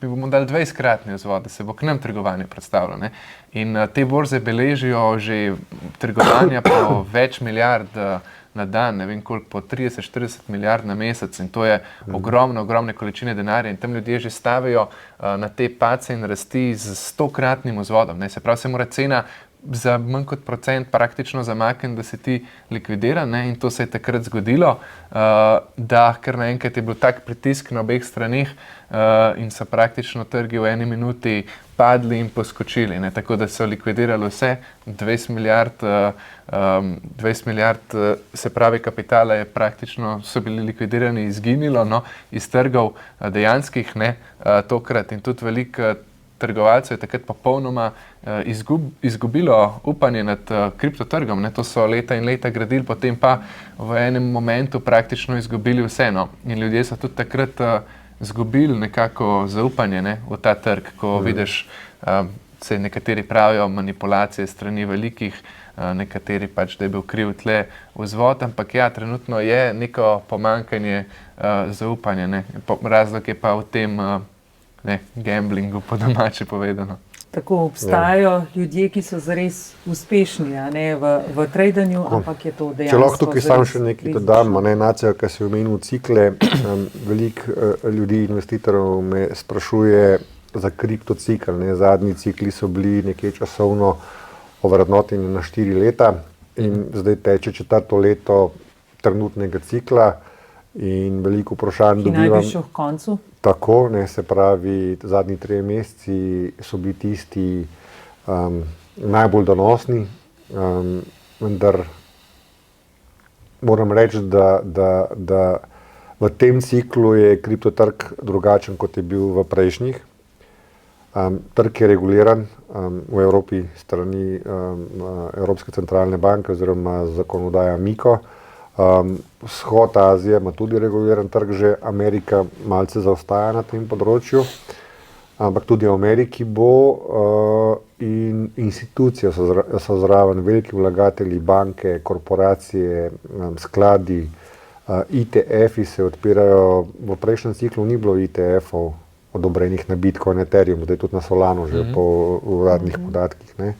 mi bomo dali 20-kratni vzvod, da se bo k nam trgovanje predstavljalo. In te borze beležijo že trgovanja po več milijard na dan, ne vem koliko, po 30-40 milijard na mesec in to je ogromne količine denarja in tam ljudje že stavijo na te pace in rasti z 100-kratnim vzvodom. Ne? Se pravi, se mora cena za manj kot procent praktično zamakniti, da se ti likvidira, ne? In to se je takrat zgodilo, da kar naenkrat je bil tak pritisk na obeh straneh in so praktično trgi v eni minuti padli in poskočili, ne? Tako da so likvidirali vse, 20 milijard se pravi kapitala je praktično, so bili likvidirani, izginilo, no, iz trgov dejanskih, ne, tokrat in tudi veliko trgovalcev je takrat popolnoma izgubilo upanje nad kriptotrgom, ne, to so leta in leta gradili, potem pa v enem momentu praktično izgubili vse, no, in ljudje so tudi takrat izgubili nekako zaupanje, ne, v ta trg, ko vidiš, se nekateri pravijo manipulacije strani velikih, nekateri pač, da je bil kriv tle vzvod, ampak ja, trenutno je neko pomanjkanje zaupanja, ne, razlog je pa v tem gamblingu, po domače povedano. Tako obstajajo ljudje, ki so zares uspešni, a ne v tradanju, ampak je to dejansko. Če lahko tukaj sam še nekaj dodam, Nacija, ki si omenil cikle, veliko ljudi, investitorjev me sprašuje za kriptocikl. Zadnji cikli so bili nekje časovno ovrednoteni na 4 leta in zdaj teče 4. leto trenutnega cikla in veliko vprašanj dobivam. Ki naj bi šel v koncu? Tako, se pravi, zadnji 3 meseci so bili tisti najbolj donosni, vendar moram reči, da v tem ciklu je kriptotrg drugačen, kot je bil v prejšnjih. Trg je reguliran v Evropi strani Evropske centralne banke oziroma zakonodaja MiCA. Vzhod Azije ima tudi reguliran trg, že Amerika malce zaostaja na tem področju, ampak tudi v Ameriki bo in institucije so zraven, veliki vlagatelji, banke, korporacije, skladi, ETF-i se odpirajo. V prejšnjem ciklu ni bilo ETF-ov odobrenih na Bitcoin, Ethereum, zdaj tudi na Solanu, že po uradnih podatkih, ne.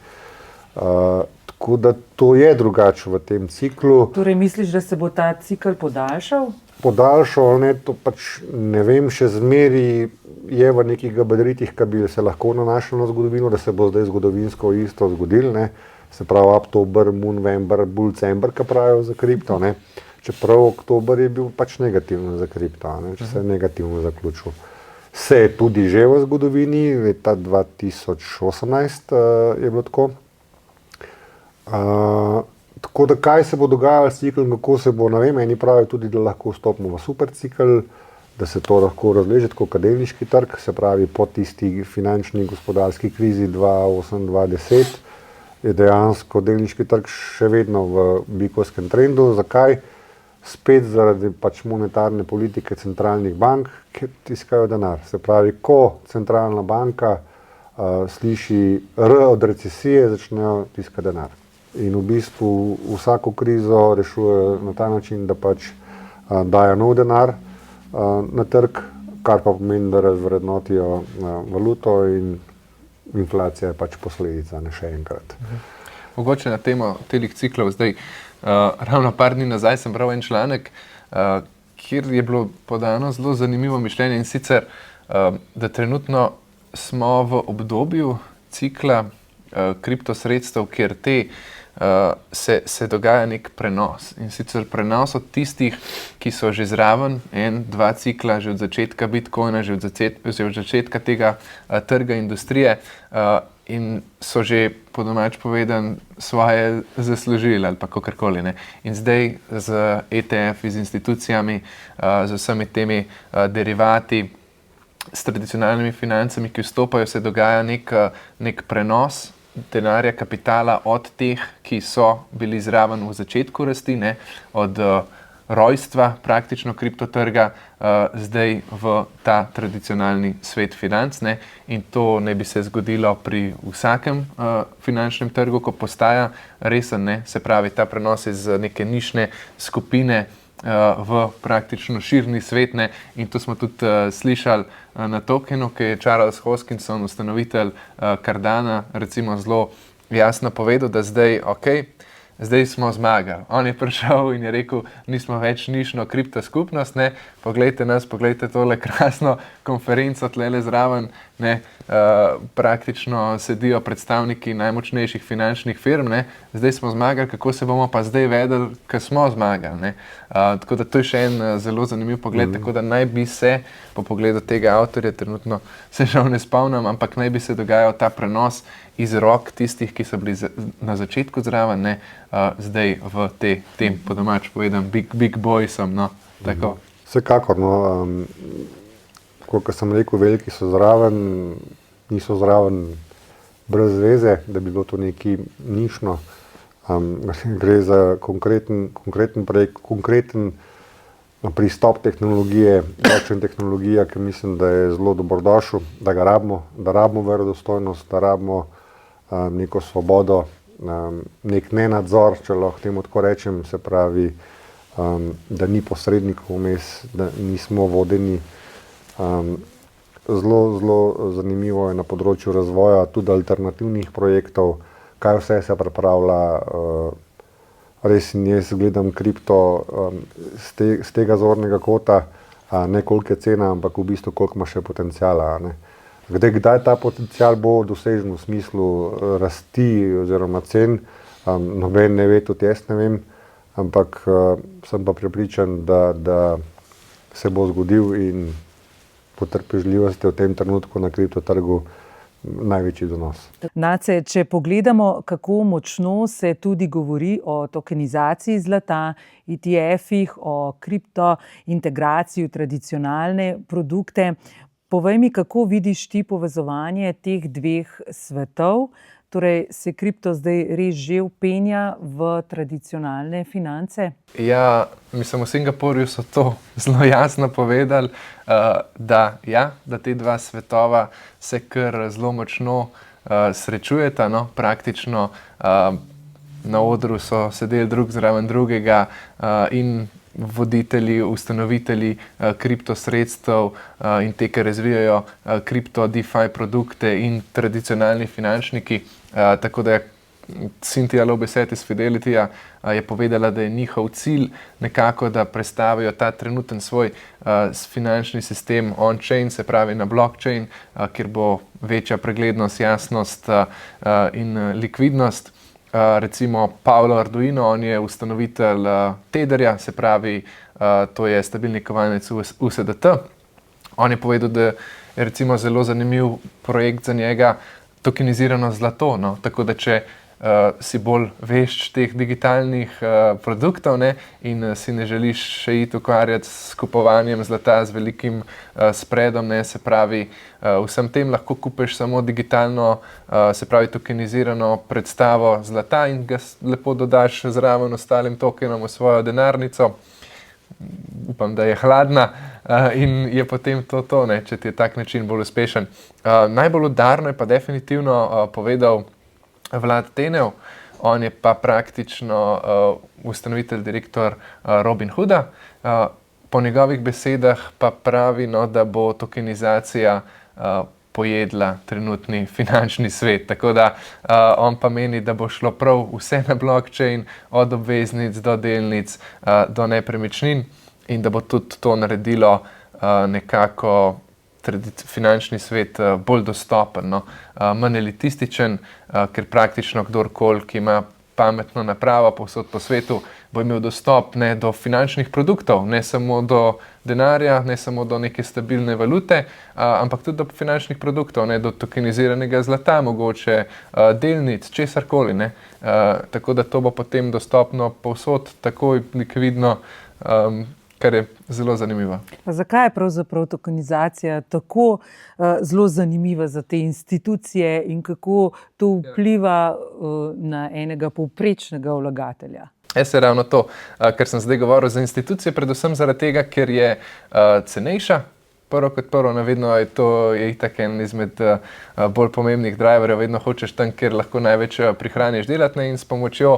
Tako da to je drugače v tem ciklu. Torej misliš, da se bo ta cikl podaljšal? Podaljšal ali ne, to pač ne vem, še zmeri je v nekih gabaritih, ki bi se lahko nanašal na zgodovino, da se bo zdaj zgodovinsko isto zgodilo, ne. Se pravi, oktober, november, december, ki pravijo za kripto, ne. Čeprav oktober je bil pač negativen za kripto, ne, če se je negativno zaključil. Se je tudi že v zgodovini, leta 2018 je bilo tako. Tako da kaj se bo dogajalo s ciklom, kako se bo, ne vem, eni pravijo tudi, da lahko vstopimo v supercikl, da se to lahko razleže tako kot delniški trg, se pravi po tisti finančni gospodarski krizi 2008-2010 je dejansko delniški trg še vedno v bikovskem trendu. Zakaj? Spet zaradi pač monetarne politike centralnih bank, ki tiskajo denar. Se pravi, ko centralna banka sliši R od recesije, začnejo tiskati denar. In v bistvu vsako krizo rešujejo na ta način, da pač dajo nov denar na trg, kar pa pomeni, da razvrednotijo valuto in inflacija je pač posledica, ne še enkrat. Mogoče na temo telih ciklov zdaj. Ravno par dni nazaj sem bral en članek, kjer je bilo podano zelo zanimivo mišljenje in sicer, da trenutno smo v obdobju cikla kriptosredstev, kjer se dogaja nek prenos. In sicer prenos od tistih, ki so že zraven, 1-2 cikla, že od začetka Bitcoina, že od začetka tega trga industrije, in so že po domač povedan svoje zaslužili ali pa kakorkoli, ne. In zdaj z ETF-i, z institucijami, z vsemi temi derivati, s tradicionalnimi financami, ki vstopajo, se dogaja nek prenos denarja, kapitala od teh, ki so bili zraven v začetku rasti, ne, od rojstva praktično kriptotrga, zdaj v ta tradicionalni svet financ, ne, in to ne bi se zgodilo pri vsakem finančnem trgu, ko postaja resen, ne, se pravi, ta prenos iz neke nišne skupine v praktično širni svet, ne, in to smo tudi slišali na tokenu, ki je Charles Hoskinson, ustanovitelj Cardana, recimo zelo jasno povedal, da zdaj, zdaj smo zmagali. On je prišel in je rekel, nismo več nišno kripto skupnost, ne, poglejte nas, poglejte tole krasno konferenco tlele zraven, ne, praktično sedijo predstavniki najmočnejših finančnih firm, ne, zdaj smo zmagali, kako se bomo pa zdaj vedeli, ko smo zmagali, ne. Tako da to je še en zelo zanimiv pogled, tako da naj bi se, po pogledu tega avtorja, trenutno se žal ne spomnim, ampak naj bi se dogajal ta prenos iz rok tistih, ki so bili na začetku zraven, ne, zdaj v tem po domač povedam big boysom, no, tako. Vsekakor, no, kot sem rekel, veliki so zraven, niso zraven brez veze, da bi bilo to nekaj nišno. Gre za konkreten projekt, konkreten pristop tehnologije, blockchain tehnologija, ki mislim, da je zelo dobrodošel, da ga rabimo, da rabimo verodostojnost, da rabimo neko svobodo, nek nenadzor, če lahko temu tako rečem, se pravi, da ni posrednikov vmes, da nismo vodeni. Zelo zanimivo je na področju razvoja tudi alternativnih projektov, kaj vse se pripravlja. Res in jaz gledam kripto z tega zornega kota, ne koliko je cena, ampak v bistvu koliko ima še potenciala. Kdaj ta potencial bo dosežen v smislu rasti oziroma cen, noben ne ve, tudi jaz ne vem, ampak sem pa prepričan, da se bo zgodil in potrpežljivost je v tem trenutku na kriptotrgu največji donos. Nace, če pogledamo, kako močno se tudi govori o tokenizaciji zlata, ETF-ih, o kriptointegraciji v tradicionalne produkte, povej mi, kako vidiš ti povezovanje teh dveh svetov? Torej, se kripto zdaj res že vpenja v tradicionalne finance? Ja, mislim, v Singapurju so to zelo jasno povedali, da te dva svetova se kar zelo močno srečujeta, no, praktično na odru so sedeli drug zraven drugega in voditelji, ustanovitelji kriptosredstev in te, ki razvijajo kripto DeFi produkte in tradicionalni finančniki. Tako da Cynthia Lobeset iz Fidelityja je povedala, da je njihov cilj nekako, da predstavijo ta trenuten svoj finančni sistem on-chain, se pravi na blockchain, kjer bo večja preglednost, jasnost in likvidnost. Recimo Paolo Arduino, on je ustanovitelj Tetherja, se pravi, to je stabilni kovanec USDT. On je povedal, da je recimo zelo zanimiv projekt za njega tokenizirano zlato, no? Tako da če si bolj vešč teh digitalnih produktov, ne, in si ne želiš še iti ukvarjati s kupovanjem zlata z velikim spredom, ne, se pravi, vsem tem lahko kupiš samo digitalno, se pravi tokenizirano predstavo zlata in ga lepo dodaš zraven ostalim tokenom v svojo denarnico. Upam, da je hladna in je potem to, ne, če ti je tak način bolj uspešen. Najbolj udarno je pa definitivno povedal Vlad Tenev, on je pa praktično ustanovitelj, direktor Robinhooda. Po njegovih besedah pa pravi, no, da bo tokenizacija pojedla trenutni finančni svet. Tako da on pa meni, da bo šlo prav vse na blockchain, od obveznic do delnic do nepremičnin in da bo tudi to naredilo nekako finančni svet bolj dostopen, no, manj elitističen, ker praktično kdorkoli, ki ima pametno napravo povsod po svetu, bo imel dostop ne do finančnih produktov, ne samo do denarja, ne samo do neke stabilne valute, ampak tudi do finančnih produktov, ne do tokeniziranega zlata, mogoče delnic, česarkoli, ne. Tako da to bo potem dostopno povsod, takoj likvidno, kar je zelo zanimivo. Pa zakaj je pravzaprav tokenizacija tako zelo zanimiva za te institucije in kako to vpliva na enega povprečnega vlagatelja? Jaz je ravno to, ker sem zdaj govoril za institucije, predvsem zaradi tega, ker je cenejša. Prvo kot prvo, vedno je to itak en izmed bolj pomembnih driverjev, vedno hočeš tam, kjer lahko največ prihraniš delati, in s pomočjo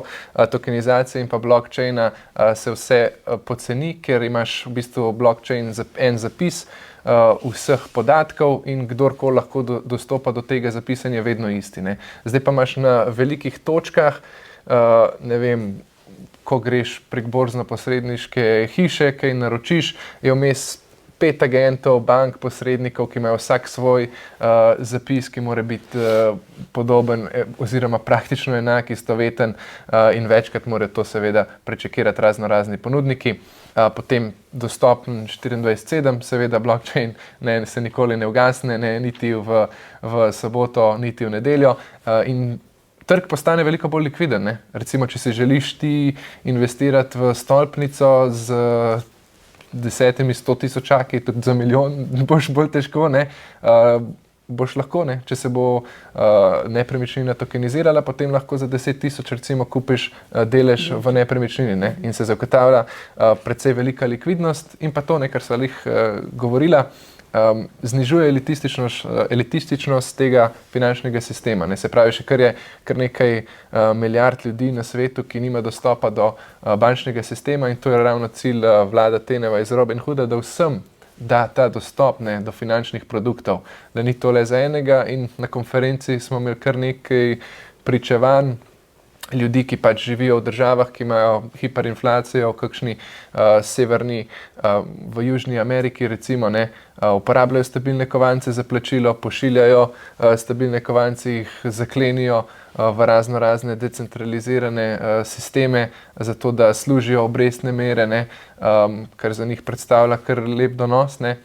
tokenizacije in pa blockchaina se vse poceni, ker imaš v bistvu blockchain en zapis vseh podatkov in kdorkoli lahko dostopa do tega zapisanja vedno isti, ne. Zdaj pa imaš na velikih točkah ne vem, ko greš prek borzno-posredniške hiše, kaj naročiš, je vmes 5 agentov, bank, posrednikov, ki imajo vsak svoj zapis, ki mora biti podoben oziroma praktično enak, istoveten in večkrat mora to seveda prečekirati razni ponudniki. Potem dostopen 24/7, seveda blockchain se nikoli ne ugasne, niti v soboto, niti v nedeljo in trg postane veliko bolj likviden. Ne? Recimo, če si želiš ti investirati v stolpnico z 10-100 tisočaki, tudi za milijon, boš bolj težko, ne? Boš lahko, ne? Če se bo nepremičnina tokenizirala, potem lahko za 10 tisoč recimo kupiš delež v nepremičnini, ne? In se zagotavlja precej velika likvidnost in pa to, ne, kar sva govorila, znižuje elitističnost tega finančnega sistema. Ne? Se pravi, še kar nekaj milijard ljudi na svetu, ki nima dostopa do bančnega sistema in to je ravno cilj vlada Teneva iz Robin Hooda, da vsem da ta dostop do finančnih produktov, da ni to le za enega in na konferenci smo imeli kar nekaj pričevanj ljudi, ki pač živijo v državah, ki imajo hiperinflacijo, v kakšni severni, v Južni Ameriki recimo, ne, uporabljajo stabilne kovance za plačilo, pošiljajo stabilne kovance, jih zaklenijo v razne decentralizirane sisteme, zato da služijo obrestne mere, ne, kar za njih predstavlja kar lep donos. Ne.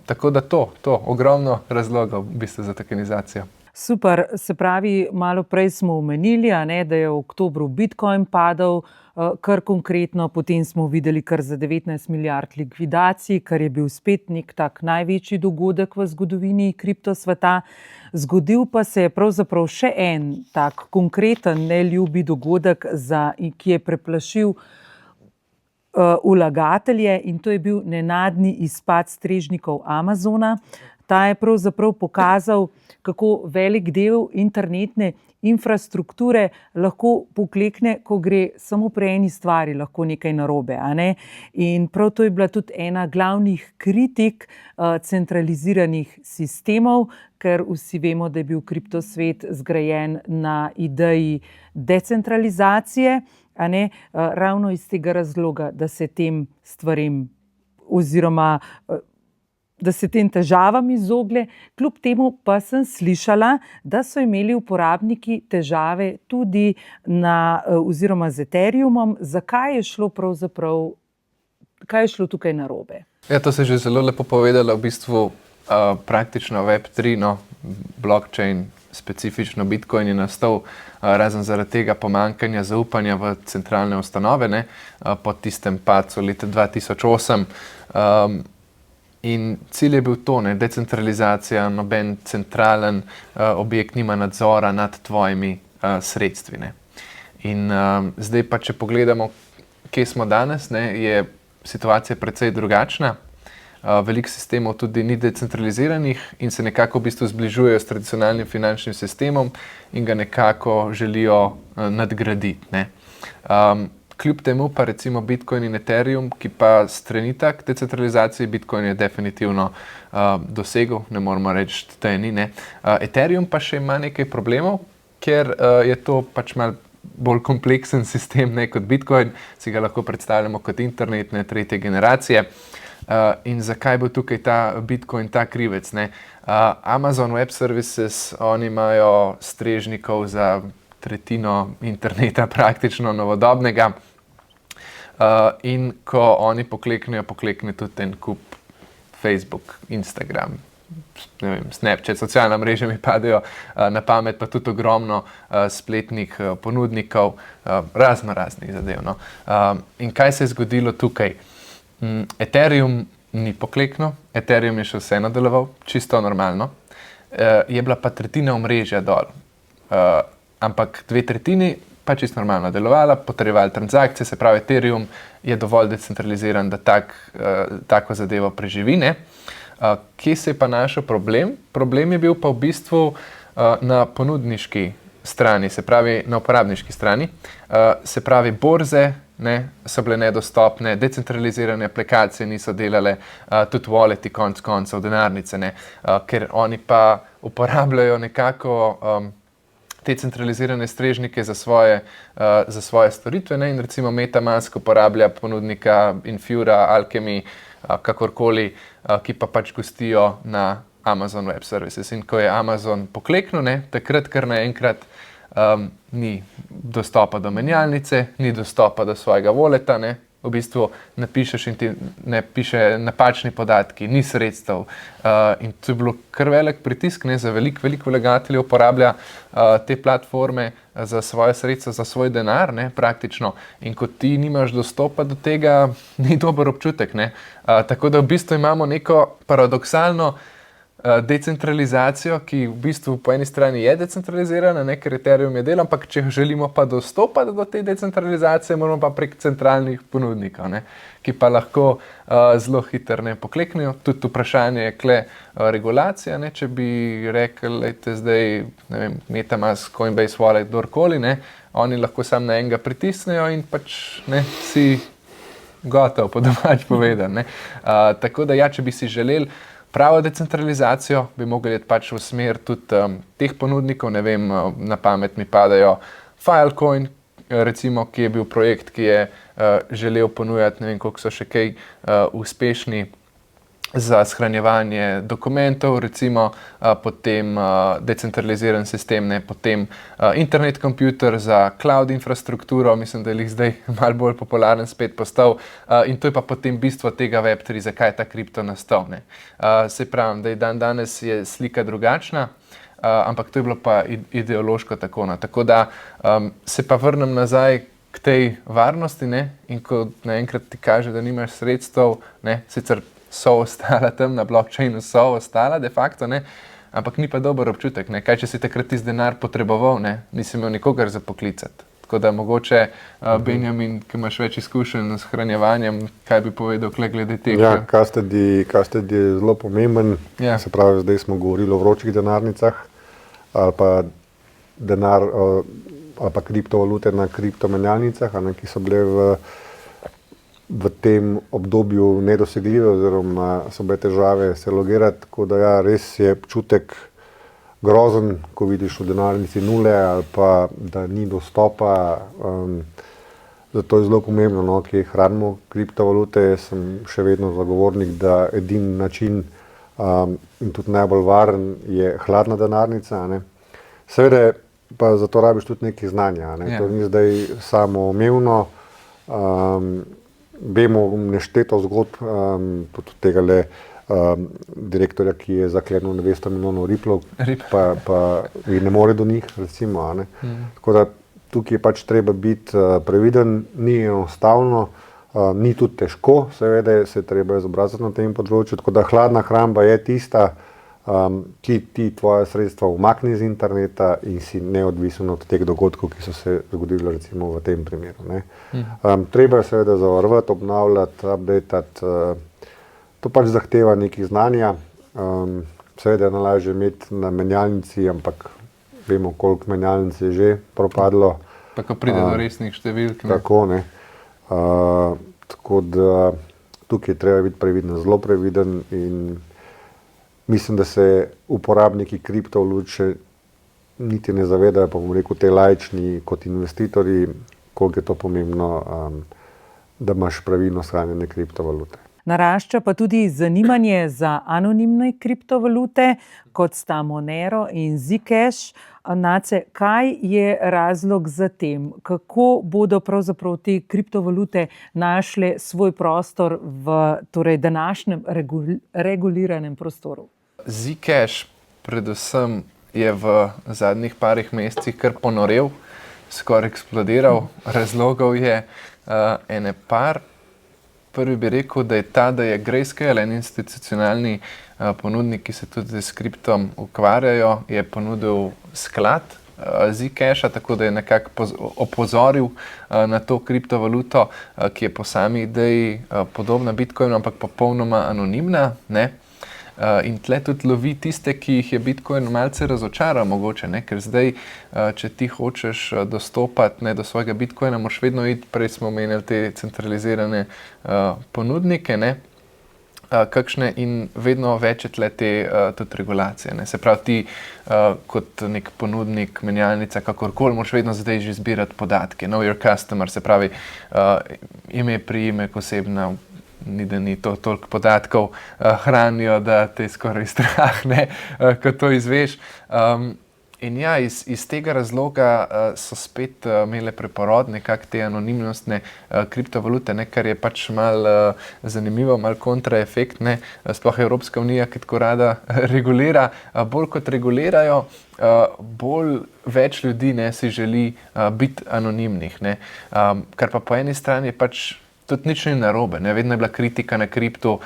Tako da to, ogromno razlogov v bistvu za tokenizacijo. Super, se pravi, malo prej smo omenili, da je v oktobru Bitcoin padel, kar konkretno, potem smo videli kar za 19 milijard likvidacij, kar je bil spet nek tak največji dogodek v zgodovini kriptosveta. Zgodil pa se je pravzaprav še en tak konkreten neljubi dogodek, ki je preplašil vlagatelje in to je bil nenadni izpad strežnikov Amazona. Ta je pravzaprav pokazal, kako velik del internetne infrastrukture lahko poklekne, ko gre samo pri eni stvari, lahko nekaj narobe. In prav to je bila tudi ena glavnih kritik centraliziranih sistemov, ker vsi vemo, da je bil kriptosvet zgrajen na ideji decentralizacije, ravno iz tega razloga, da se tem stvarem oziroma da se tem težavam izogle. Kljub temu pa sem slišala, da so imeli uporabniki težave tudi oziroma z Ethereumom. Zakaj je šlo pravzaprav, kaj je šlo tukaj narobe? Ja, to se je že zelo lepo povedala, v bistvu praktično Web3, blockchain, specifično Bitcoin je nastal razen zaradi tega pomanjkanja zaupanja v centralne ustanove, ne, po tistem padcu leta 2008. In cilj je bil to, decentralizacija, noben centralen objekt nima nadzora nad tvojimi sredstvi. Ne. In zdaj pa, če pogledamo, kje smo danes, je situacija precej drugačna. Veliko sistemov tudi ni decentraliziranih in se nekako v bistvu zbližujejo s tradicionalnim finančnim sistemom in ga nekako želijo nadgraditi. Ne. Kljub temu pa recimo Bitcoin in Ethereum, ki pa strenita k decentralizaciji, Bitcoin je definitivno dosegel, ne moramo reči, da je ni. Ne. Ethereum pa še ima nekaj problemov, ker je to pač malo bolj kompleksen sistem, ne kot Bitcoin, si ga lahko predstavljamo kot internetne tretje generacije. In zakaj bo tukaj ta Bitcoin ta krivec? Ne? Amazon Web Services, oni imajo strežnikov za tretjino interneta praktično novodobnega. In ko oni pokleknejo, poklekne tudi en kup Facebook, Instagram, ne vem, Snapchat, socialna mreža mi padejo na pamet, pa tudi ogromno spletnih ponudnikov, raznih zadev. No. In kaj se je zgodilo tukaj? Ethereum ni pokleknil, Ethereum je še vseeno deloval, čisto normalno. Je bila pa tretjina omrežja dol. Ampak 2/3 pa čisto normalno delovala, potrjevali transakcije, se pravi Ethereum je dovolj decentraliziran, da tako zadevo preživi. Ne? Kje se je pa našel problem? Problem je bil pa v bistvu na ponudniški strani, se pravi na uporabniški strani. Se pravi borze so bile nedostopne, decentralizirane aplikacije niso delale, tudi walleti konec koncev, denarnice, ker oni pa uporabljajo nekako te centralizirane strežnike za svoje storitve, ne? In recimo MetaMask uporablja ponudnika Infura, Alchemy, kakorkoli, ki pa pač gostijo na Amazon Web Services. In ko je Amazon pokleknil, ne, takrat kar naenkrat ni dostopa do menjalnice, ni dostopa do svojega waleta, ne. V bistvu napišeš in ti ne piše napačni podatki, ni sredstev. In to je bilo kar velik pritisk, ne, za veliko vlagateljev uporablja te platforme za svoje sredstva, za svoj denar, ne, praktično. In ko ti nimaš dostopa do tega, ni dober občutek, ne. Tako da v bistvu imamo neko paradoksalno decentralizacijo, ki v bistvu po eni strani je decentralizirana, ne, ker Ethereum je del, ampak če želimo pa dostopati do te decentralizacije, moramo pa prek centralnih ponudnikov, ne, ki pa lahko zelo hitro ne pokleknejo. Tudi vprašanje je kle regulacija, ne, če bi rekli, lejte zdaj, ne vem, MetaMask, Coinbase Wallet, kdorkoli, ne, oni lahko samo na enega pritisnejo in pač ne, si gotov, po domač povedan, ne. Tako da ja, če bi si želeli pravo decentralizacijo, bi mogli iti pač v smer tudi teh ponudnikov, ne vem, na pamet mi padajo Filecoin, recimo, ki je bil projekt, ki je želel ponujati, ne vem, koliko so še kaj uspešni za shranjevanje dokumentov, recimo, potem decentraliziran sistem, ne, potem internet computer za cloud infrastrukturo, mislim, da je jih zdaj malo bolj popularen spet postal, in to je pa potem bistvo tega Web3, zakaj je ta kripto nastal, ne. Se pravim, da danes je slika drugačna, ampak to je bilo pa ideološko tako, no. Tako da se pa vrnem nazaj k tej varnosti, ne, in ko naenkrat ti kaže, da nimaš sredstev, ne, sicer so ostala tam na blockchainu, so ostala de facto, ne, ampak ni pa dober občutek, ne, kaj če si takrat tisti denar potreboval, ne, nisi imel nikogar za poklicati. Tako da mogoče Benjamin, ki imaš več izkušenj s hranjevanjem, kaj bi povedal glede tega? Ja, custody je zelo pomemben, ja. Se pravi, zdaj smo govorili o vročih denarnicah ali pa denar ali pa kriptovalute na kriptomenjalnicah, ki so bile v tem obdobju nedosegljive oziroma so bile težave se logirati, tako da ja, res je občutek grozen, ko vidiš v denarnici nule ali pa da ni dostopa. Zato je zelo pomembno, no, kje hranimo kriptovalute. Jaz sem še vedno zagovornik, da edini način in tudi najbolj varen je hladna denarnica, ne. Seveda pa zato rabiš tudi nekaj znanja, ne. To ni zdaj samoumevno. Vemo nešteto zgodb, tudi tegale direktorja, ki je zaklenil 200 milijonov riplov, pa ne more do njih, recimo, ne. Tako da tukaj je pač treba biti previden, ni enostavno, ni tudi težko, seveda se treba izobraziti na tem področju, tako da hladna hramba je tista, ki ti tvoje sredstva umakne iz interneta in si neodvisen od teh dogodkov, ki so se zgodili recimo v tem primeru, ne. Treba je seveda zavarovati, obnavljati, updatati, to pač zahteva nekaj znanja. Seveda je najlažje imeti na menjalnici, ampak vemo, koliko menjalnic je že propadlo. Pa ko pride do resnih številk. Tako, ne. Tako da tukaj je treba biti previden, zelo previden in mislim, da se uporabniki kriptovalut še niti ne zavedajo, pa bom rekel, te laični kot investitorji, koliko je to pomembno, da imaš pravilno shranjene kriptovalute. Narašča pa tudi zanimanje za anonimne kriptovalute, kot sta Monero in Zcash. Nace, kaj je razlog za tem? Kako bodo pravzaprav te kriptovalute našle svoj prostor v današnjem reguliranem prostoru? Zcash predvsem je v zadnjih parih mesecih kar ponorel, skoraj eksplodiral. Razlogov je ene par. Prvi bi rekel, da je da je Grayscale, en institucionalni ponudnik, ki se tudi s kriptom ukvarjajo, je ponudil sklad Zcasha, tako da je nekako opozoril na to kriptovaluto, ki je po sami ideji podobna Bitcoinu, ampak popolnoma anonimna, ne. In tle tudi lovi tiste, ki jih je Bitcoin malce razočaral mogoče, ne, ker zdaj, če ti hočeš dostopati, ne, do svojega Bitcoina, moraš vedno iti, prej smo omenili te centralizirane ponudnike, ne. kakšne in vedno več je tle te tudi regulacije. Ne. Se pravi, ti kot nek ponudnik, menjalnica, kakorkoli, moraš vedno zdaj že zbirati podatke. Know your customer, se pravi, ime, priimek, osebna, ni da ni to toliko podatkov hranijo, da te skoraj strah, ne, ko to izveš. In ja, iz tega razloga so spet imele preporod nekako te anonimnostne kriptovalute, ne, kar je pač malo zanimivo, malo kontraefekt, ne, sploh Evropska unija, ki tako rada regulira, bolj kot regulirajo, bolj več ljudi, ne, si želi biti anonimnih, ne, kar pa po eni strani je pač tudi nič ni narobe, ne, vedno je bila kritika na kripto,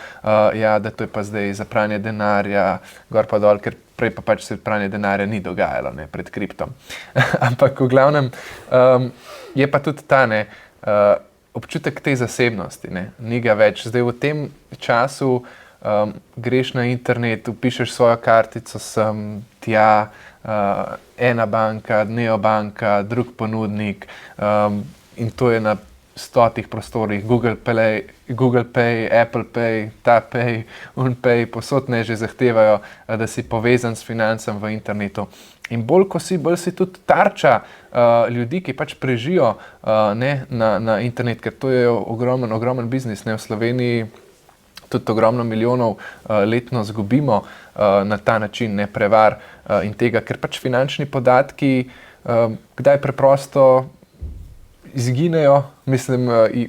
ja, da to je pa zdaj za pranje denarja, gor pa dol, ker prej pa pač se pranje denarja ni dogajalo, ne, pred kriptom. Ampak v glavnem je pa tudi ta, ne, občutek te zasebnosti, ne, ni ga več. Zdaj v tem času greš na internet, vpišeš svojo kartico sem, tja, ena banka, neobanka, drug ponudnik in to je na 100 prostorih, Google Pay, Apple Pay, TapPay, UnPay, posod ne že zahtevajo, da si povezan s financami v internetu. In bolj ko si, bolj si tudi tarča ljudi, ki pač prežijo na internet, ker to je ogromen biznis. Ne? V Sloveniji tudi ogromno milijonov letno zgubimo na ta način, ne, prevar in tega, ker pač finančni podatki kdaj preprosto izginejo, mislim,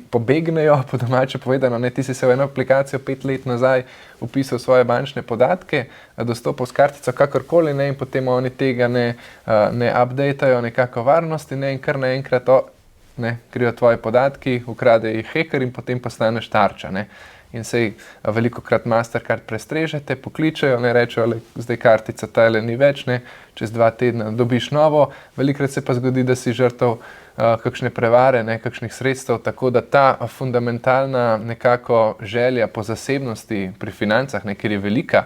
pobegnejo, po domače povedano, ne, ti si se v eno aplikacijo 5 let nazaj vpisal svoje bančne podatke, dostopal s kartico kakorkoli, ne, in potem oni tega ne updateajo nekako varnosti, ne, in kar naenkrat krijo tvoji podatki, ukrade jih hacker in potem postaneš tarča, ne. In sej velikokrat Mastercard prestrežete, pokličejo, ne, rečejo, zdaj kartica tale ni več, ne, čez 2 tedna dobiš novo, velikokrat se pa zgodi, da si žrtev kakšne prevare, ne, kakšnih sredstev, tako da ta fundamentalna nekako želja po zasebnosti pri financah, ne, ker je velika,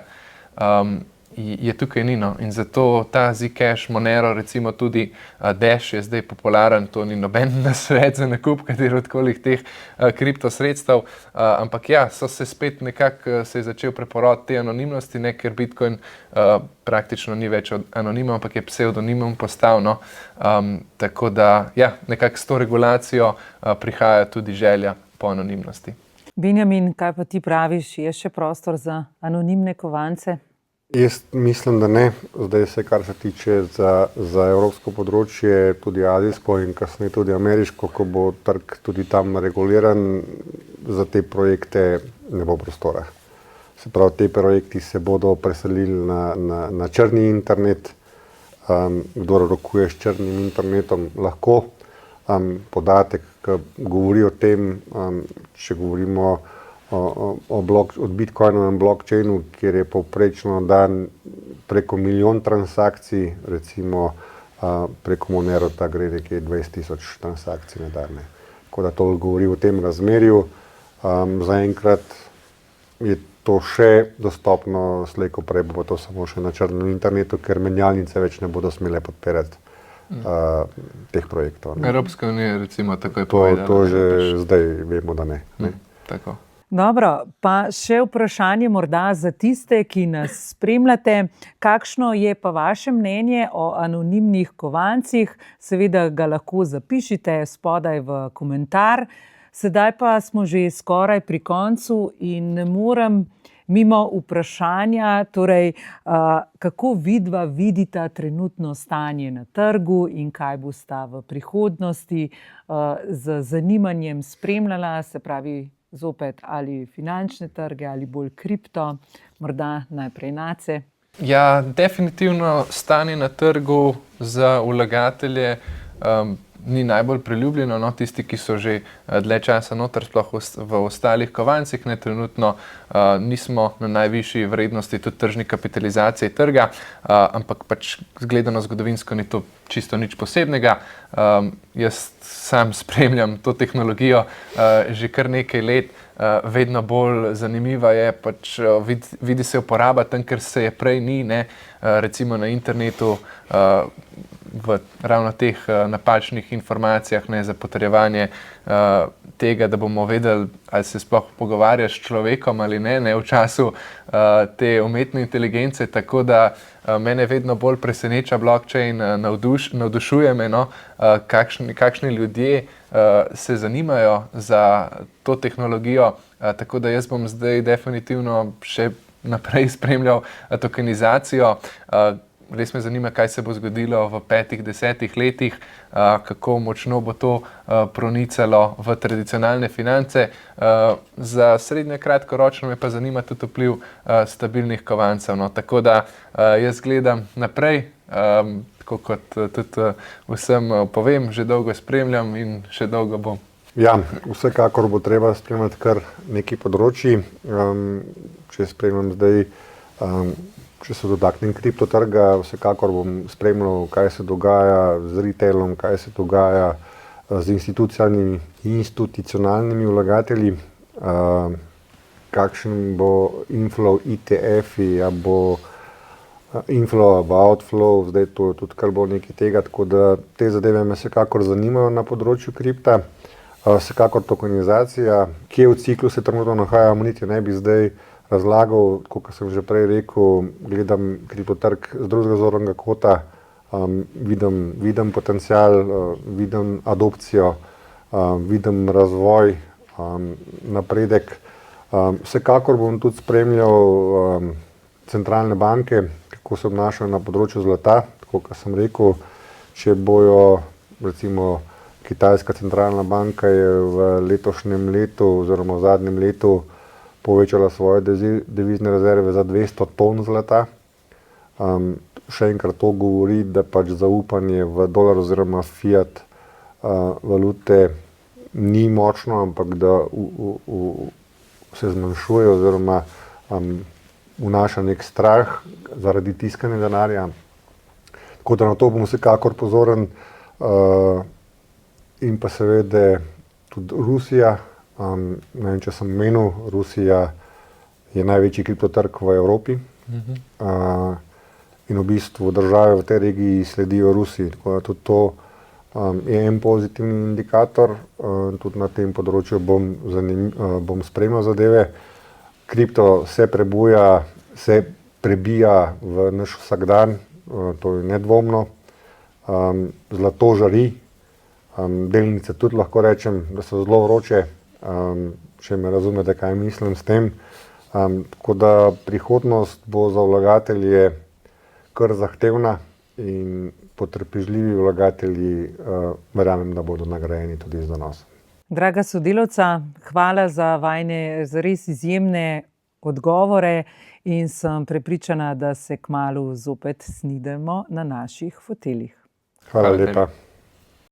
je tukaj nino. In zato ta Zcash, Monero, recimo tudi Dash je zdaj popularen, to ni noben nasvet za nakup katerihkoli teh kriptosredstev, ampak ja, so se spet nekako se je začel preporod te anonimnosti, ne, ker Bitcoin praktično ni več anonim, ampak je psevdonimom postal, no. Tako da, ja, nekako s to regulacijo prihaja tudi želja po anonimnosti. Benjamin, kaj pa ti praviš, je še prostor za anonimne kovance? Jaz mislim, da ne. Zdaj se, kar se tiče za evropsko področje, tudi azijsko in kasneje tudi ameriško, ko bo trg tudi tam reguliran, za te projekte ne bo prostora. Se pravi, te projekti se bodo preselili na črni internet. Kdor rokuje s črnim internetom, lahko. Podatek, ki govori o tem, če govorimo od Bitcoinovem blockchainu, kjer je povprečno dan preko 1 milijon transakcij, recimo preko Monero ta gre nekje 20.000 transakcij na dan. Tako da to govori o tem razmerju. Zaenkrat je to še dostopno, slej ko prej bo to samo še na črnem internetu, ker menjalnice več ne bodo smele podpirati teh projektov. Evropska unija recimo tako je povedala. To že zdaj vemo, da ne. Tako. Dobro, pa še vprašanje morda za tiste, ki nas spremljate. Kakšno je pa vaše mnenje o anonimnih kovancih? Seveda ga lahko zapišite spodaj v komentar. Sedaj pa smo že skoraj pri koncu in ne morem mimo vprašanja, torej kako vidva vidita trenutno stanje na trgu in kaj bosta v prihodnosti z zanimanjem spremljala, se pravi, zopet ali finančne trge ali bolj kripto, morda najprej Nace. Ja, definitivno stanje na trgu za vlagatelje ni najbolj priljubljeno, no, tisti, ki so že dlje časa noter, sploh v ostalih kovancih, ne, trenutno nismo na najvišji vrednosti tudi tržni kapitalizacije trga, ampak pač gledano zgodovinsko ni to čisto nič posebnega. Jaz sam spremljam to tehnologijo že kar nekaj let, vedno bolj zanimiva je, pač vidi se uporaba tam, ker se je prej ni, ne, recimo na internetu v ravno teh napačnih informacijah, ne, za potrjevanje tega, da bomo vedeli, ali se sploh pogovarjaš s človekom ali ne v času te umetne inteligence. Tako da mene vedno bolj preseneča blockchain, navdušuje me, no, kakšni ljudje se zanimajo za to tehnologijo. Tako da jaz bom zdaj definitivno še naprej spremljal tokenizacijo. Res me zanima, kaj se bo zgodilo v 5-10 letih, kako močno bo to pronicalo v tradicionalne finance. Za srednje kratkoročno me pa zanima tudi vpliv stabilnih kovancev. No. Tako da jaz gledam naprej, tako kot tudi vsem povem, že dolgo spremljam in še dolgo bom. Ja, vsekakor bo treba spremljati kar nekaj področji. Če spremljam zdaj, če se dotaknem kriptotrga, vsekakor bom spremljal, kaj se dogaja z retailom, kaj se dogaja z institucionalnimi vlagatelji, kakšen bo inflow ETF-i, a bo inflow, bo outflow, zdaj to tudi kar bo nekaj tega, tako da te zadeve me vsekakor zanimajo na področju kripta. Vsekakor tokenizacija, kje v ciklu se trenutno nahajamo, niti ne bi zdaj razlagal, kot sem že prej rekel, gledam kriptotrg z drugega zornega kota, vidim potencial, vidim adopcijo, vidim razvoj, napredek. Vsekakor bom tudi spremljal centralne banke, kako se obnašajo na področju zlata, tako kot sem rekel, če bojo, recimo, Kitajska centralna banka je v letošnjem letu oziroma v zadnjem letu povečala svoje devizne rezerve za 200 ton zlata. Še enkrat to govori, da pač zaupanje v dolar oziroma fiat valute ni močno, ampak da se zmanjšuje oziroma vnaša nek strah zaradi tiskanja denarja. Tako da na to bom vsekakor pozoren. In pa seveda tudi Rusija, ne vem, če sem menil, Rusija je največji kriptotrg v Evropi. In v bistvu države v tej regiji sledijo Rusiji, tako da tudi to je en pozitivni indikator. Tudi na tem področju bom spremljal zadeve. Kripto se prebuja, se prebija v naš vsakdan, to je nedvomno. Zlato žari. Delnice tudi lahko rečem, da so zelo vroče, če me razumete, kaj mislim s tem. Tako da prihodnost bo za vlagatelje kar zahtevna in potrpežljivi vlagatelji verjamem, da bodo nagrajeni tudi z donosom. Draga sodelavca, hvala za vajine res izjemne odgovore in sem prepričana, da se kmalu zopet snidemo na naših foteljih. Hvala lepa.